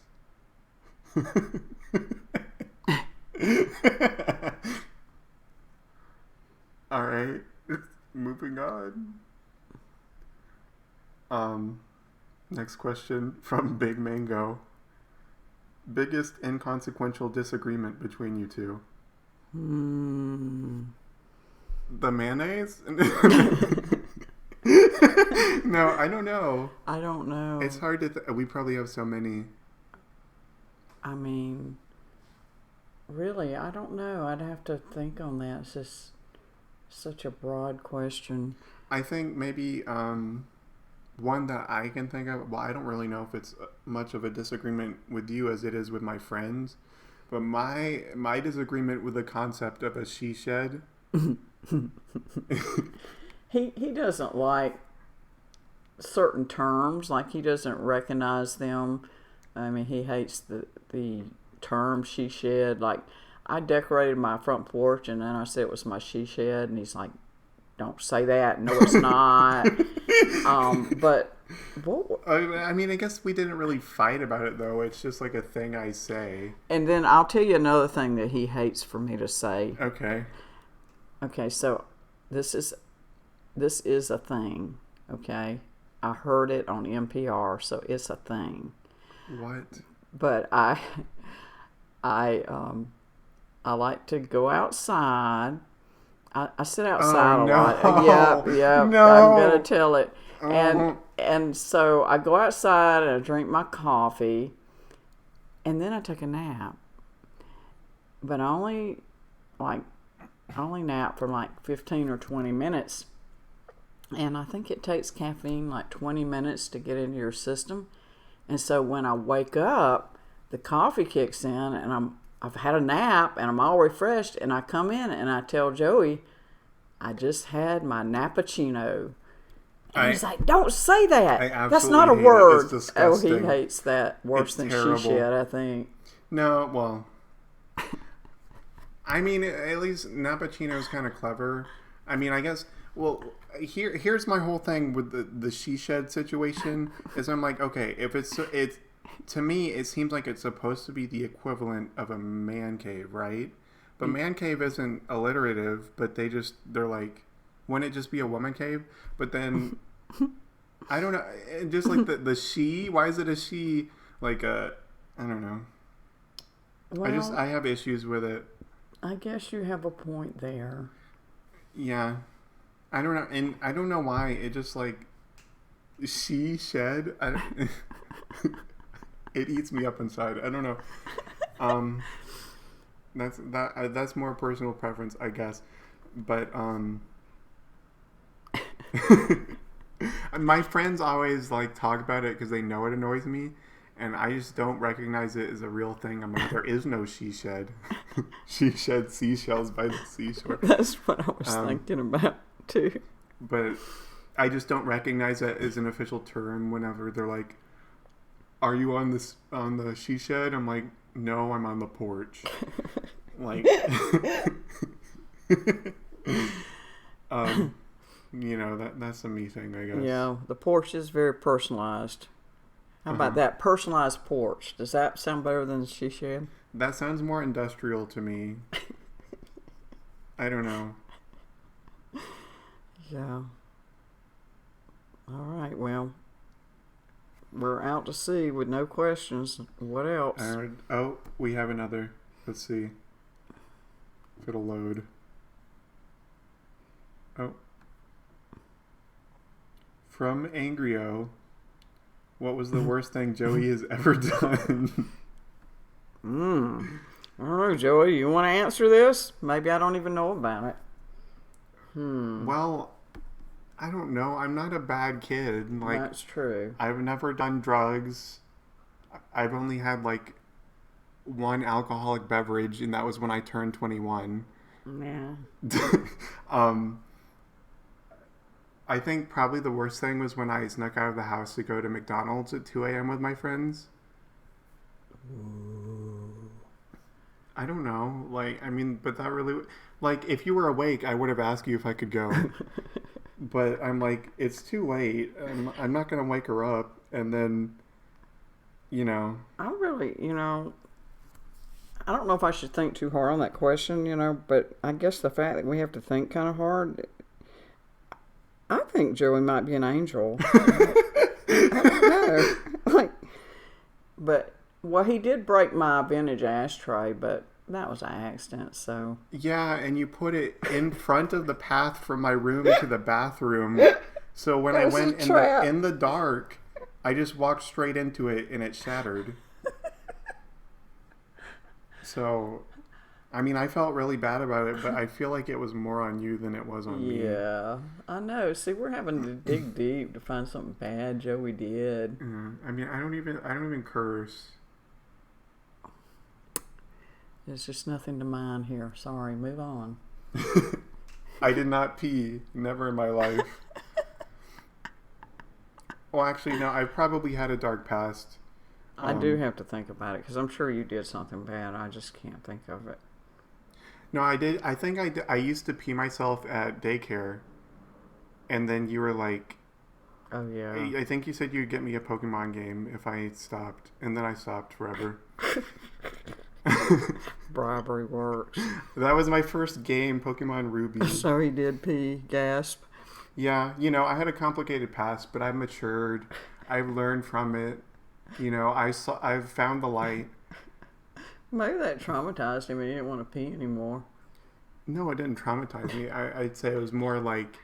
All right. Moving on. Next question from Big Mango. Biggest inconsequential disagreement between you two? The mayonnaise? No, I don't know. I don't know. It's hard to... we probably have so many. I mean, really, I don't know. I'd have to think on that. It's just such a broad question. I think maybe one that I can think of... well, I don't really know if it's much of a disagreement with you as it is with my friends. But my disagreement with the concept of a she shed... He doesn't like certain terms, like he doesn't recognize them. I mean, he hates the term she shed. Like, I decorated my front porch and then I said it was my she shed, and he's like, don't say that. No, it's not. But what, I mean, I guess we didn't really fight about it, though. It's just like a thing I say. and then I'll tell you another thing that he hates for me to say. Okay, So this is a thing, okay? I heard it on NPR, so it's a thing. What? But I like to go outside. I sit outside a lot. Yep. No. I'm gonna tell it. And so I go outside and I drink my coffee, and then I take a nap. But I only nap for like 15 or 20 minutes. And I think it takes caffeine like 20 minutes to get into your system. And so when I wake up, the coffee kicks in and I've had a nap and I'm all refreshed, and I come in and I tell Joey, I just had my nappuccino. And he's like, don't say that. That's not a word. It's disgusting. Oh, he hates that worse than terrible. she shed, I think. No, well, I mean, at least Nappuccino is kind of clever. I mean, I guess, well, here's my whole thing with the she shed situation is I'm like, okay, if it's to me, it seems like it's supposed to be the equivalent of a man cave, right? But man cave isn't alliterative, but they're like, wouldn't it just be a woman cave? But then, I don't know, just like the she, why is it a she? Like I don't know. Well, I have issues with it. I guess you have a point there. Yeah. I don't know. And I don't know why. It just like, she shed. It eats me up inside. I don't know. That's more personal preference, I guess. But my friends always like talk about it because they know it annoys me, and I just don't recognize it as a real thing. I'm like, there is no she shed. She shed seashells by the seashore. That's what I was thinking about too. But I just don't recognize it as an official term. Whenever they're like, "Are you on the she shed?" I'm like, "No, I'm on the porch." Like, you know, that's a me thing, I guess. Yeah, the porch is very personalized. How about that personalized porch? Does that sound better than she shed? That sounds more industrial to me. I don't know. Yeah. All right, well, we're out to sea with no questions. What else? Oh, we have another. Let's see if it'll load. Oh. From Angrio, what was the worst thing Joey has ever done? I don't know, Joey. You want to answer this? Maybe I don't even know about it. Well, I don't know. I'm not a bad kid. Like, that's true. I've never done drugs. I've only had like one alcoholic beverage, and that was when I turned 21. Yeah. I think probably the worst thing was when I snuck out of the house to go to McDonald's at 2 a.m. with my friends. Ooh. I don't know. Like, I mean, but that really... Like, if you were awake, I would have asked you if I could go. But I'm like, it's too late. I'm not going to wake her up. And then, you know... I really, I don't know if I should think too hard on that question, but I guess the fact that we have to think kind of hard, I think Joey might be an angel. I don't know. He did break my vintage ashtray, but that was an accident, so. Yeah, and you put it in front of the path from my room to the bathroom. So when I went in the dark, I just walked straight into it and it shattered. So, I mean, I felt really bad about it, but I feel like it was more on you than it was on me. Yeah, I know. See, we're having to dig deep to find something bad Joey did. I mean, I don't even curse. There's just nothing to mind here. Sorry, move on. I did not pee. Never in my life. Well, actually, no. I've probably had a dark past. I do have to think about it because I'm sure you did something bad. I just can't think of it. No, I did. I think I did. I used to pee myself at daycare, and then you were like, "Oh yeah." I think you said you'd get me a Pokemon game if I stopped, and then I stopped forever. Bribery works. That was my first game, Pokemon Ruby. So he did pee, gasp. Yeah, I had a complicated past, but I've matured. I've learned from it. I've found the light. Maybe that traumatized him and he didn't want to pee anymore. No, it didn't traumatize me. I'd say it was more like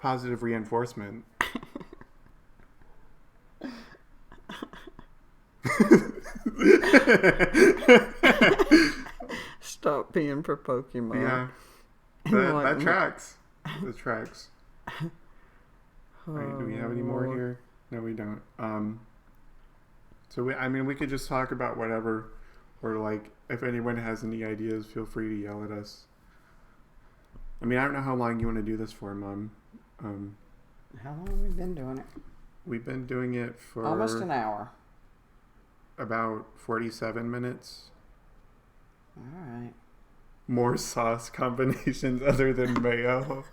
positive reinforcement. Stop peeing for Pokemon. Yeah. That tracks. That tracks. Right, do we have any more here? No, we don't. So we could just talk about whatever, or like if anyone has any ideas, feel free to yell at us. I mean, I don't know how long you want to do this for, Mom. How long have we been doing it? We've been doing it for almost an hour. About 47 minutes. All right. More sauce combinations other than mayo.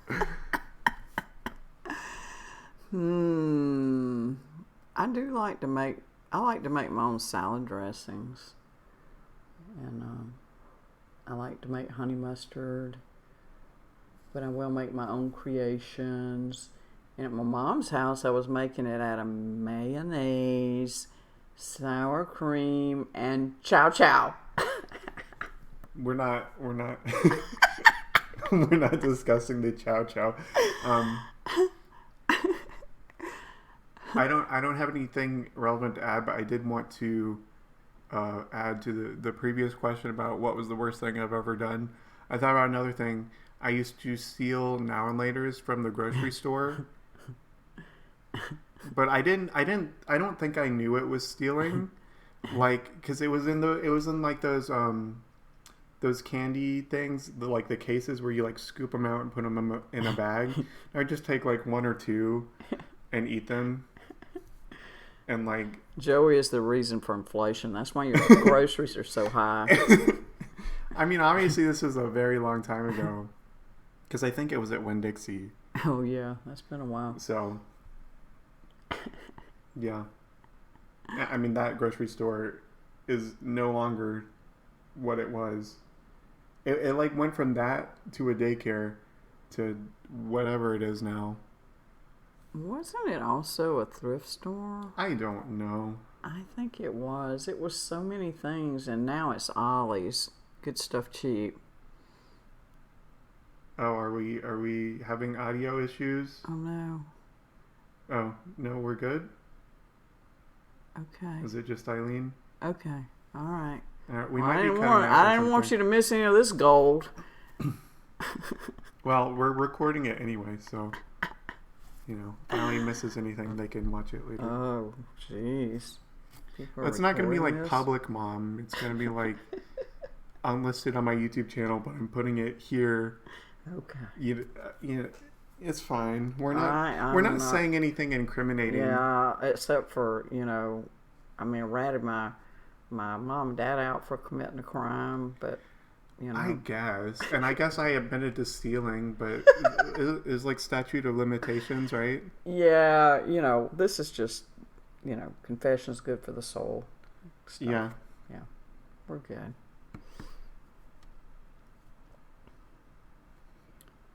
I like to make my own salad dressings. And I like to make honey mustard. But I will make my own creations. And at my mom's house, I was making it out of mayonnaise, sour cream, and chow chow. We're not we're not discussing the chow chow. I don't have anything relevant to add, but I did want to add to the previous question about what was the worst thing I've ever done. I thought about another thing. I used to steal Now and Laters from the grocery store. But I don't think I knew it was stealing, because it was in like those candy things, like the cases where you like scoop them out and put them in a bag. I'd just take like one or two and eat them. And like Joey is the reason for inflation. That's why your groceries are so high. I mean, obviously this was a very long time ago, because I think it was at Winn-Dixie. Oh yeah, that's been a while. So. Yeah. I mean, that grocery store is no longer what it was. It like went from that to a daycare to whatever it is now. Wasn't it also a thrift store? I don't know. I think it was. It was so many things, and now it's Ollie's. Good stuff cheap. Oh, are we having audio issues? Oh no. Oh, no, we're good? Okay. Is it just Eileen? Okay. All right. I didn't want you to miss any of this gold. Well, we're recording it anyway, so if Eileen misses anything, they can watch it later. Oh, jeez. It's not going to be like public, Mom. It's going to be like unlisted on my YouTube channel, but I'm putting it here. Okay. It's fine. We're not saying anything incriminating. Yeah, except for, I ratted my mom and dad out for committing a crime, but, I guess. And I guess I admitted to stealing, but it's like statute of limitations, right? Yeah, this is just, confession's good for the soul stuff. Yeah. Yeah, we're good.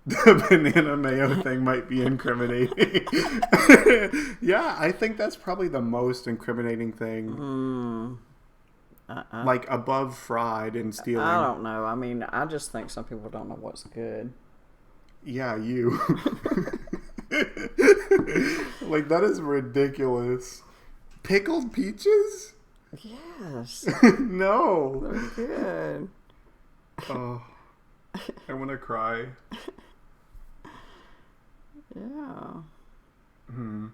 the banana mayo thing might be incriminating. Yeah, I think that's probably the most incriminating thing. Like above fried and stealing. I don't know. I mean, I just think some people don't know what's good. Yeah, you. Like, that is ridiculous. Pickled peaches? Yes. No. They're good. Oh, I want to cry. Yeah. I'm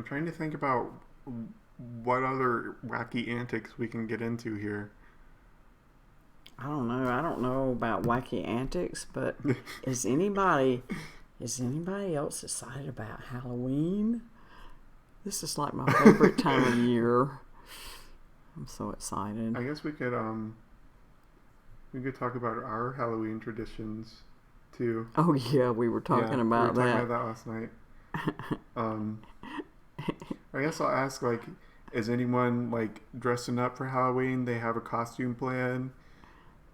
trying to think about what other wacky antics we can get into here. I don't know. I don't know about wacky antics, but is anybody else excited about Halloween? This is like my favorite time of year. I'm so excited. I guess we could talk about our Halloween traditions too. Oh yeah, we were talking about we were that. talking about that last night. I guess I'll ask, like, is anyone like dressing up for Halloween? They have a costume plan?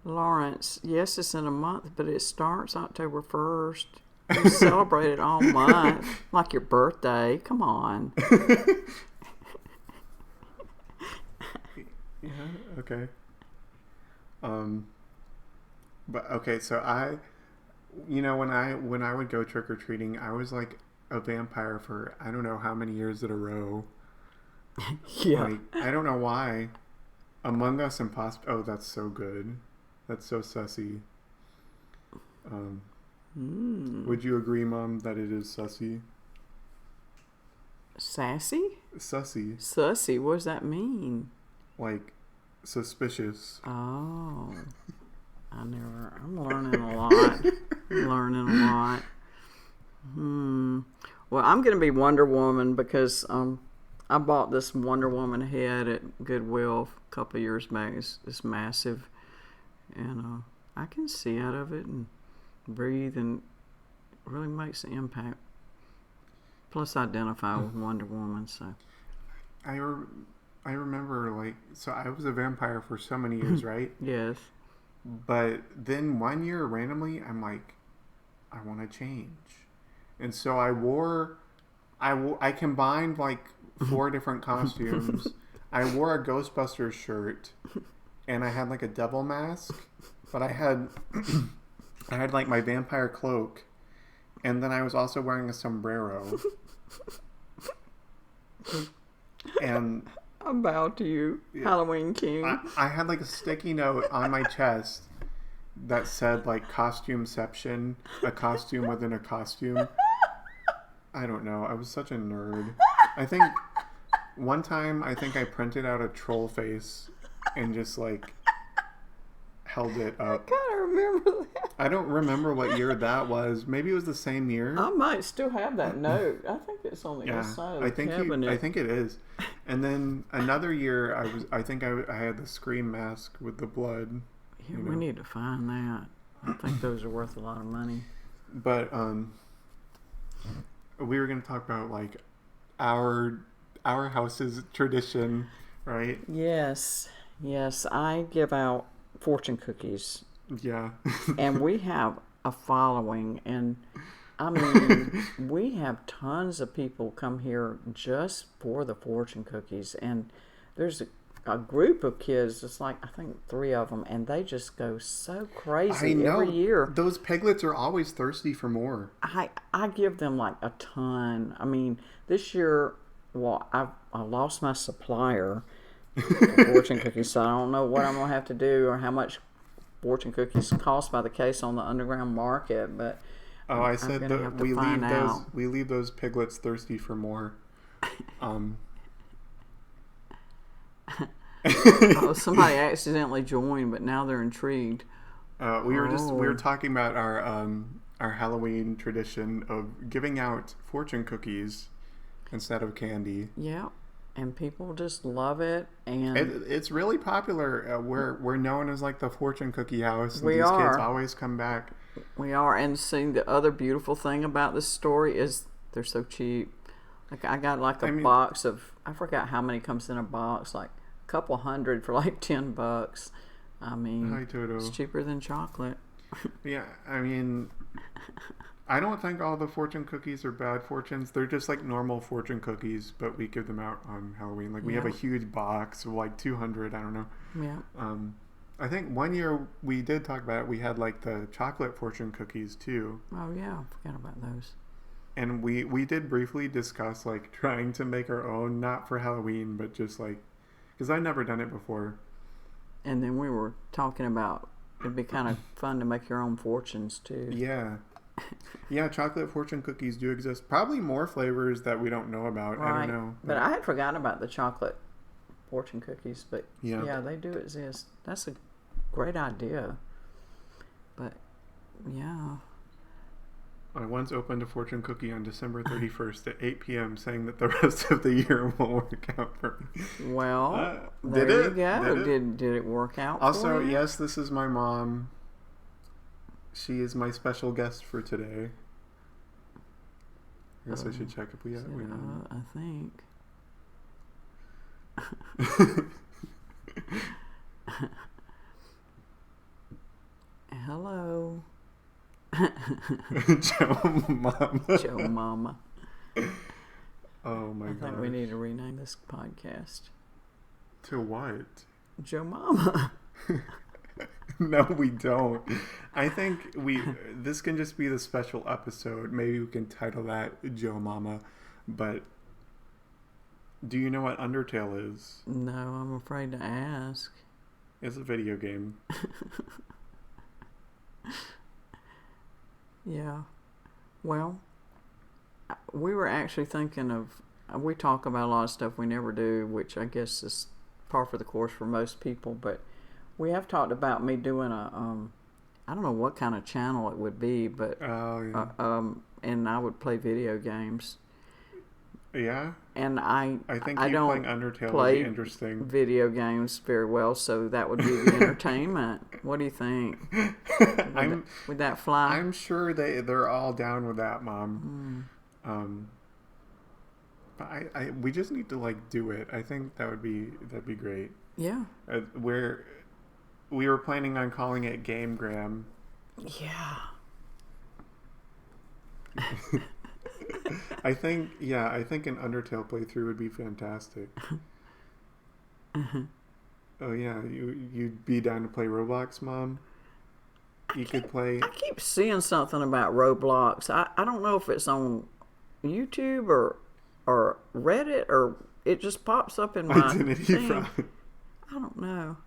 Lawrence, yes, it's in a month, but it starts October 1st. You celebrate it all month, like your birthday. Come on. Yeah, okay. But okay, so when I would go trick or treating, I was like a vampire for I don't know how many years in a row. Yeah. Like, I don't know why. Among Us and Oh, that's so good. That's so sussy. Would you agree, Mom, that it is sussy? Sassy? Sussy. Sussy, what does that mean? Like, suspicious. Oh. I'm learning a lot. Well, I'm going to be Wonder Woman because I bought this Wonder Woman head at Goodwill a couple of years back. It's massive. And I can see out of it and breathe, and it really makes an impact. Plus, I identify with Wonder Woman, so. I remember, like, so I was a vampire for so many years, right? Yes. But then one year, randomly, I'm like, I want to change. And so I combined, like, 4 different costumes. I wore a Ghostbusters shirt, and I had, like, a devil mask. But I had like, my vampire cloak, and then I was also wearing a sombrero. And I bow to you, Halloween King. I had, like, a sticky note on my chest that said, like, costumeception, a costume within a costume. I don't know. I was such a nerd. I think one time I printed out a troll face and just, like, held it up. I kind of remember that. I don't remember what year that was. Maybe it was the same year. I might still have that note. I think it's on the inside of the cabinet. I think it is. And then another year, I had the Scream mask with the blood. Yeah, we need to find that. I think those are worth a lot of money. But we were going to talk about, like, our house's tradition, right? Yes. I give out fortune cookies. Yeah. And we have a following, and I mean, we have tons of people come here just for the fortune cookies, and there's a group of kids, it's like, I think 3 of them, and they just go so crazy every year. Those piglets are always thirsty for more. I give them, like, a ton. I mean, this year, well, I lost my supplier for fortune cookies, so I don't know what I'm going to have to do or how much fortune cookies cost by the case on the underground market, but I said that we leave those piglets thirsty for more. Somebody accidentally joined, but now they're intrigued. We were talking about our Halloween tradition of giving out fortune cookies instead of candy. Yeah. And people just love it, and it's really popular. We're known as, like, the fortune cookie house. And these kids always come back. We are, and seeing the other beautiful thing about this story is they're so cheap. Like, I got like a box of, I forgot how many comes in a box, like a couple hundred for like $10. I mean, Hi, Toto. It's cheaper than chocolate. Yeah, I mean, I don't think all the fortune cookies are bad fortunes. They're just like normal fortune cookies, but we give them out on Halloween. Like we have a huge box of like 200. I don't know. Yeah. I think one year we did talk about it. We had like the chocolate fortune cookies too. Oh yeah, I forgot about those. And we did briefly discuss like trying to make our own, not for Halloween, but just like, because I'd never done it before. And then we were talking about it'd be kind of fun to make your own fortunes too. Yeah. Yeah, chocolate fortune cookies do exist. Probably more flavors that we don't know about. Right. I don't know. But I had forgotten about the chocolate fortune cookies. But yeah, they do exist. That's a great idea. But yeah. I once opened a fortune cookie on December 31st at 8 p.m. saying that the rest of the year will work out for me. Well, did there it? you go. Did it work out Also, for you? yes, this is my mom. She is my special guest for today. I guess I should check if we have. I think. Hello. Joe Mama. Joe Mama. Oh my god. I think we need to rename this podcast. To what? Joe Mama. No, we don't. I think this can just be the special episode. Maybe we can title that Joe Mama. But do you know what Undertale is? No, I'm afraid to ask. It's a video game. Yeah. Well, we were actually thinking of, we talk about a lot of stuff we never do, which I guess is par for the course for most people, but we have talked about me doing I don't know what kind of channel it would be, but and I would play video games. Yeah. And I think I don't playing Undertale play would be interesting. video games very well, so that would be the entertainment. What do you think? Would that fly? I'm sure they're all down with that, Mom. But we just need to like do it. I think that'd be great. Yeah. We were planning on calling it Game Gram. Yeah. I think an Undertale playthrough would be fantastic. Oh yeah, you'd be down to play Roblox, Mom? Could play. I keep seeing something about Roblox. I don't know if it's on YouTube or Reddit, or it just pops up in my Identity Fraud. I don't know.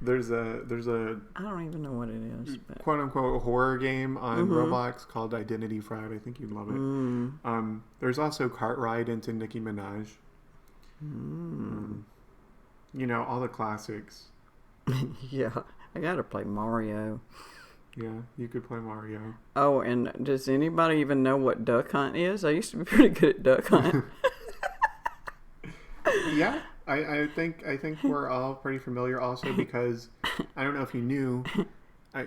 There's a I don't even know what it is, but quote unquote horror game on Roblox called Identity Fraud. I think you'd love it. There's also Cart Ride into Nicki Minaj. You know, all the classics. Yeah, I gotta play Mario. Yeah, you could play Mario. Oh, and does anybody even know what Duck Hunt is? I used to be pretty good at Duck Hunt. Yeah, I think we're all pretty familiar also because I don't know if you knew.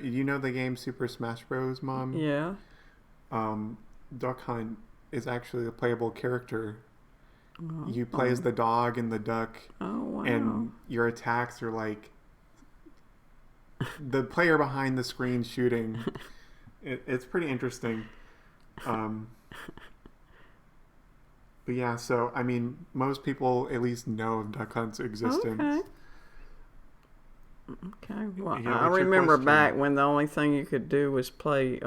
You know the game Super Smash Bros, Mom? Yeah. Duck Hunt is actually a playable character. You play as the dog and the duck. Oh, wow. And your attacks are like the player behind the screen shooting. It's pretty interesting. But yeah, so I mean, most people at least know of Duck Hunt's existence. Okay. Well, Yeah, I what's your remember question? back when the only thing you could do was play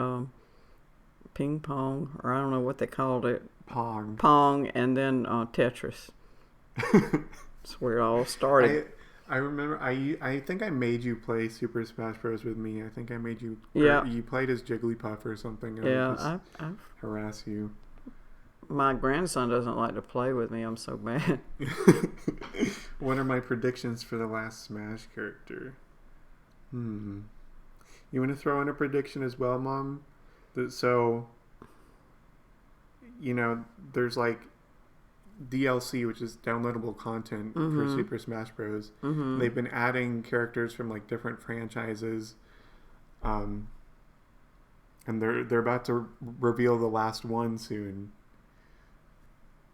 ping pong, or I don't know what they called it. Pong, and then Tetris. That's where it all started. I remember. I think I made you play Super Smash Bros with me. I think I made you. Yeah. You played as Jigglypuff or something. And Yeah. I just harass you. My grandson doesn't like to play with me. I'm so bad. What are my predictions for the last Smash character? You want to throw in a prediction as well, Mom? So, you know, there's like DLC, which is downloadable content for Super Smash Bros. They've been adding characters from like different franchises, and they're about to reveal the last one soon.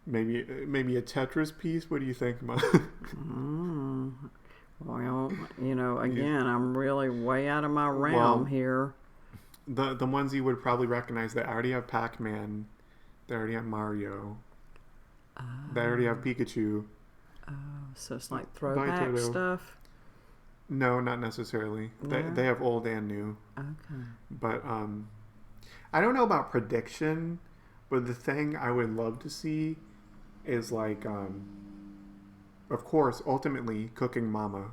Maybe a Tetris piece. What do you think, Mom? Well, you know, again, I'm really really way out of my realm here. The ones you would probably recognize, they already have Pac-Man. They already have Mario. They already have Pikachu. So it's like throwback stuff? No, not necessarily. No? They have old and new. Okay. But I don't know about prediction, but the thing I would love to see is like, of course, ultimately, Cooking Mama.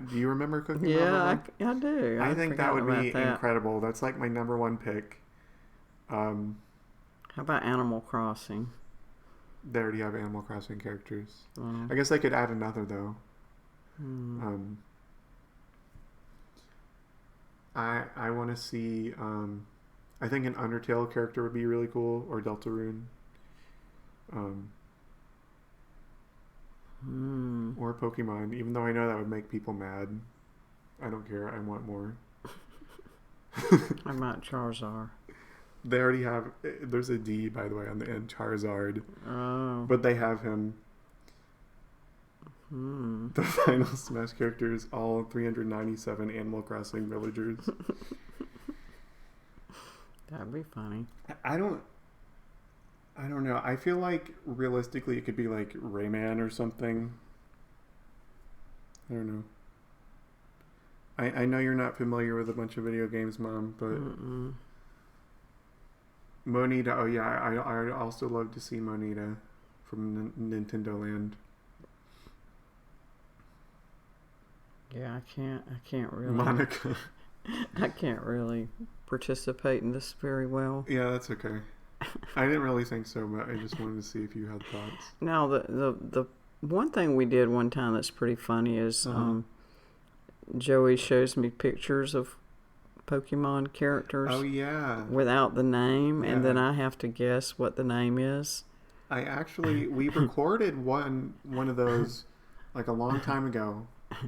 Do you remember Cooking Mama? Yeah, I do. I think that would be incredible. That's like my number one pick. How about Animal Crossing? They already have Animal Crossing characters. I guess I could add another, though. I want to see... I think an Undertale character would be really cool, or Deltarune. Or Pokemon, even though I know that would make people mad. I don't care. I want more. I might Charizard. They already have... There's a D, by the way, on the end. Charizard. Oh. But they have him. The final Smash characters, all 397 Animal Crossing villagers. That'd be funny. I don't know. I feel like realistically it could be like Rayman or something. I don't know. I know you're not familiar with a bunch of video games, Mom, but Monita. Oh yeah, I also love to see Monita from Nintendo Land. Yeah, I can't really. Monica. I can't really participate in this very well. Yeah, that's okay. I didn't really think so, but I just wanted to see if you had thoughts. Now, the one thing we did one time that's pretty funny is Joey shows me pictures of Pokemon characters. Oh yeah. Without the name, and then I have to guess what the name is. We recorded one of those like a long time ago.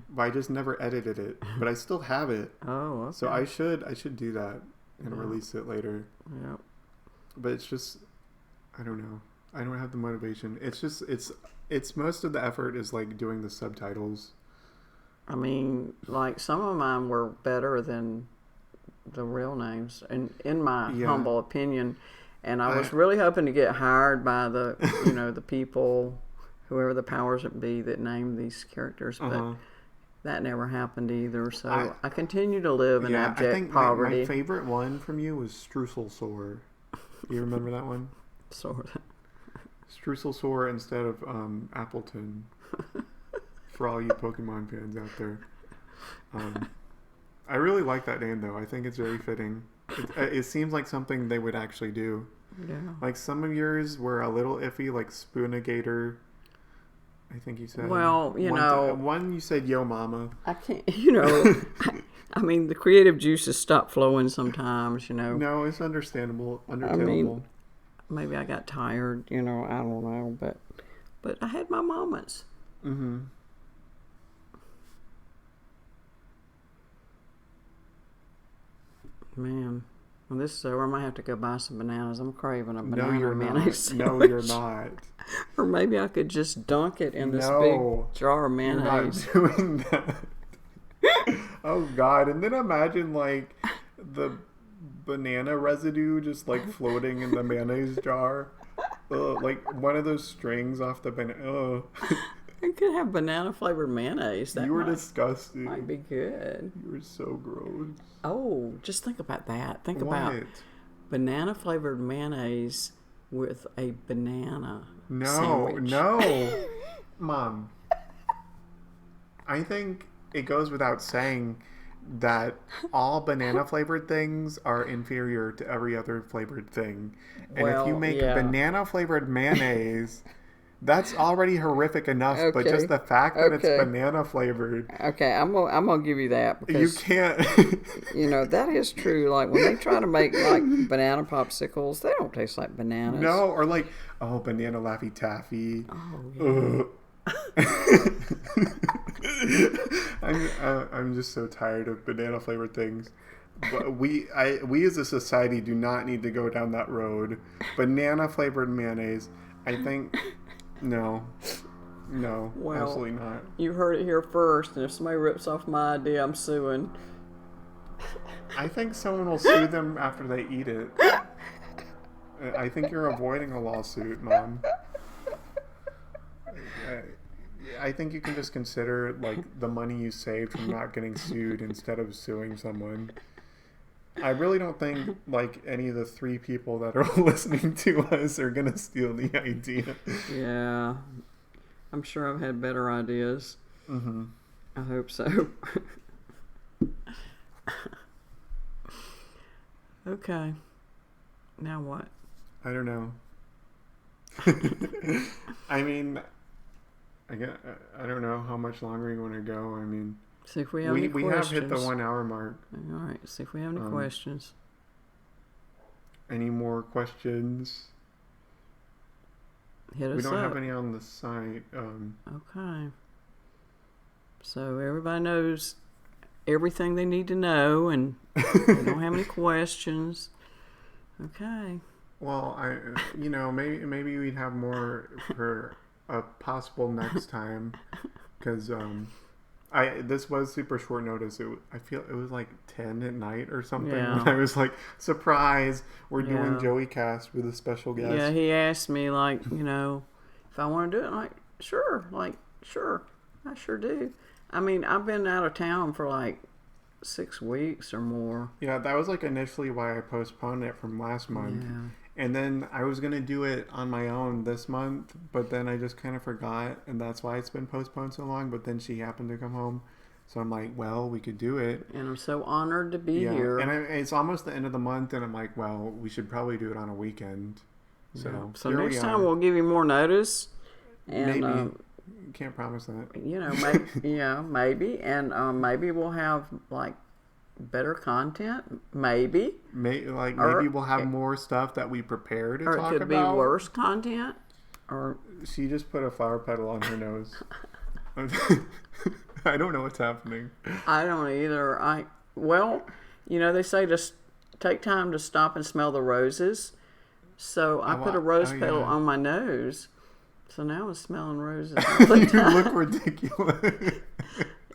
But I just never edited it. But I still have it. Oh, okay. So I should do that and release it later. Yep. But it's just, I don't know. I don't have the motivation. It's just, it's most of the effort is like doing the subtitles. I mean, like some of mine were better than the real names, in my humble opinion. And I was really hoping to get hired by the, the people, whoever the powers that be that named these characters. But that never happened either. So I continue to live in abject I think poverty. My favorite one from you was Streusel. You remember that one? Sort of. Streusel instead of Appleton. For all you Pokemon fans out there. I really like that name, though. I think it's very fitting. It seems like something they would actually do. Yeah. Like some of yours were a little iffy, like Spoonigator. I think you said. Well, one you said Yo Mama. I can't, I mean, the creative juices stop flowing sometimes, No, it's understandable. I mean, maybe I got tired, I don't know, but I had my moments. Mm-hmm. Man, when this is over, I might have to go buy some bananas. I'm craving a banana mayonnaise sandwich. No, you're not. Or maybe I could just dunk it in this big jar of mayonnaise. You're not doing that. Oh, God. And then imagine, like, the banana residue just, like, floating in the mayonnaise jar. Like, one of those strings off the banana. I could have banana-flavored mayonnaise. That you were disgusting. Might be good. You were so gross. Oh, just think about that. Think about banana-flavored mayonnaise with a banana sandwich. No. Mom. I think it goes without saying that all banana-flavored things are inferior to every other flavored thing. And if you make banana-flavored mayonnaise... That's already horrific enough, but just the fact that it's banana flavored. Okay, I'm gonna give you that because you can't. That is true. Like when they try to make like banana popsicles, they don't taste like bananas. No, or like banana Laffy Taffy. Oh, yeah. I'm just so tired of banana flavored things. But we as a society do not need to go down that road. Banana flavored mayonnaise, I think. No. No, Well, absolutely not. You heard it here first, and if somebody rips off my idea, I'm suing. I think someone will sue them after they eat it. I think you're avoiding a lawsuit, Mom. I think you can just consider like the money you saved from not getting sued instead of suing someone. I really don't think like any of the 3 people that are listening to us are gonna steal the idea. Yeah, I'm sure I've had better ideas. Mm-hmm. I hope so. Okay. Now what? I don't know. I mean, I don't know how much longer you want to go. I mean, See if we have any we questions. have hit the 1 hour mark. All right. See if we have any questions. Any more questions? Hit us up. We don't have any on the site. Okay. So everybody knows everything they need to know, and we don't have any questions. Okay. Well, maybe we'd have more for a possible next time, because this was super short notice. I feel it was like 10 at night or something. Yeah. And I was like, surprise, we're doing joeycast with a special guest. Yeah, he asked me like, if I want to do it. I'm like, sure, I sure do. I mean, I've been out of town for like 6 weeks or more. Yeah, that was like initially why I postponed it from last month. Yeah. And then I was going to do it on my own this month, but then I just kind of forgot, and that's why it's been postponed so long. But then she happened to come home, so I'm like, well, we could do it. And I'm so honored to be here. And it's almost the end of the month, and I'm like, well, we should probably do it on a weekend. So next time we'll give you more notice. And, maybe. Can't promise that. Maybe. And maybe we'll have, like, better content. Maybe maybe we'll have more stuff that we prepare to talk about. Or it could be worse content. Or she just put a flower petal on her nose. I don't know what's happening. I don't either. They say just take time to stop and smell the roses. So I put a rose petal on my nose. So now I'm smelling roses all the time. You look ridiculous.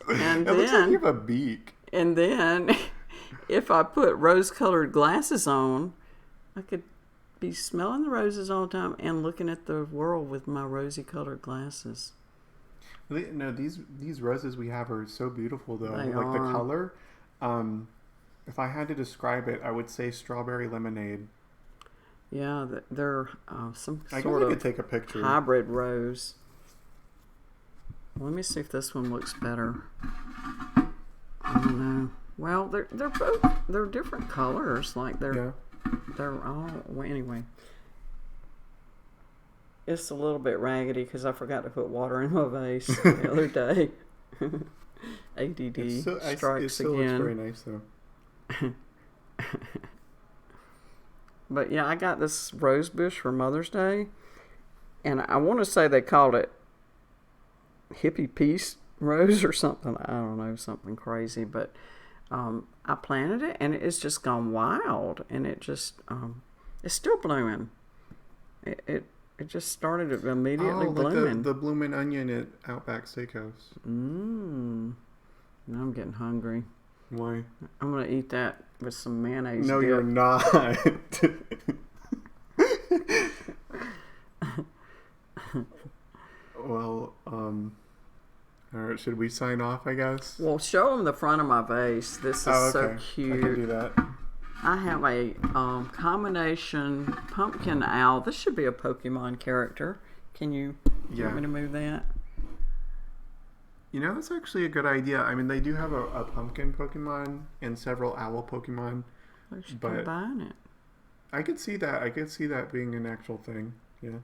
And it looks like you have a beak. And then, if I put rose-colored glasses on, I could be smelling the roses all the time and looking at the world with my rosy-colored glasses. No, these roses we have are so beautiful, though. They like are. the color. If I had to describe it, I would say strawberry lemonade. Yeah, they're some I sort of could take a picture. Hybrid rose. Let me see if this one looks better. I don't know. Well, they're different colors. Like they're all anyway. It's a little bit raggedy because I forgot to put water in my vase the other day. ADD strikes still again. Looks very nice though. But yeah, I got this rose bush for Mother's Day, and I want to say they called it hippie peace rose or something. I don't know, something crazy. But I planted it, and it's just gone wild, and it just it's still blooming. It just started immediately blooming. Like the blooming onion at Outback Steakhouse. Now I'm getting hungry. Why? I'm gonna eat that with some mayonnaise. No, dip. you're not. Well, all right, should we sign off, I guess? Well, show them the front of my vase. This is so cute. I can do that. I have a combination pumpkin owl. This should be a Pokemon character. Can you want me to move that? You know, that's actually a good idea. I mean, they do have a pumpkin Pokemon and several owl Pokemon. They should combine it. I could see that. I could see that being an actual thing. Yeah.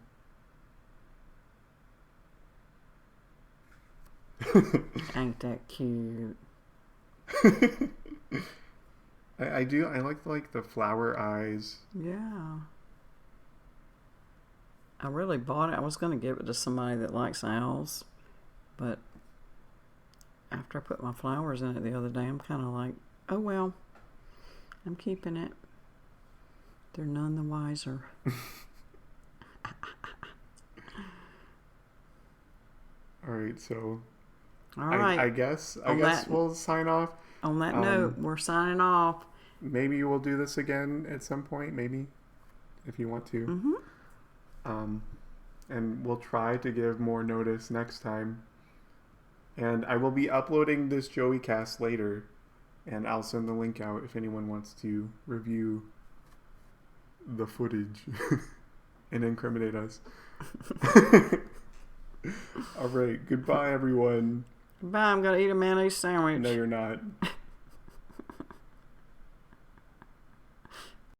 Ain't that cute? I do. I like the flower eyes. Yeah. I really bought it. I was going to give it to somebody that likes owls, but after I put my flowers in it the other day, I'm kind of like, oh well, I'm keeping it. They're none the wiser. All right, so All right. I guess we'll sign off. On that note, we're signing off. Maybe we'll do this again at some point. Maybe, if you want to. And we'll try to give more notice next time. And I will be uploading this joeycast later, and I'll send the link out if anyone wants to review the footage and incriminate us. All right, goodbye, everyone. Goodbye. I'm gonna eat a mayonnaise sandwich. No, you're not.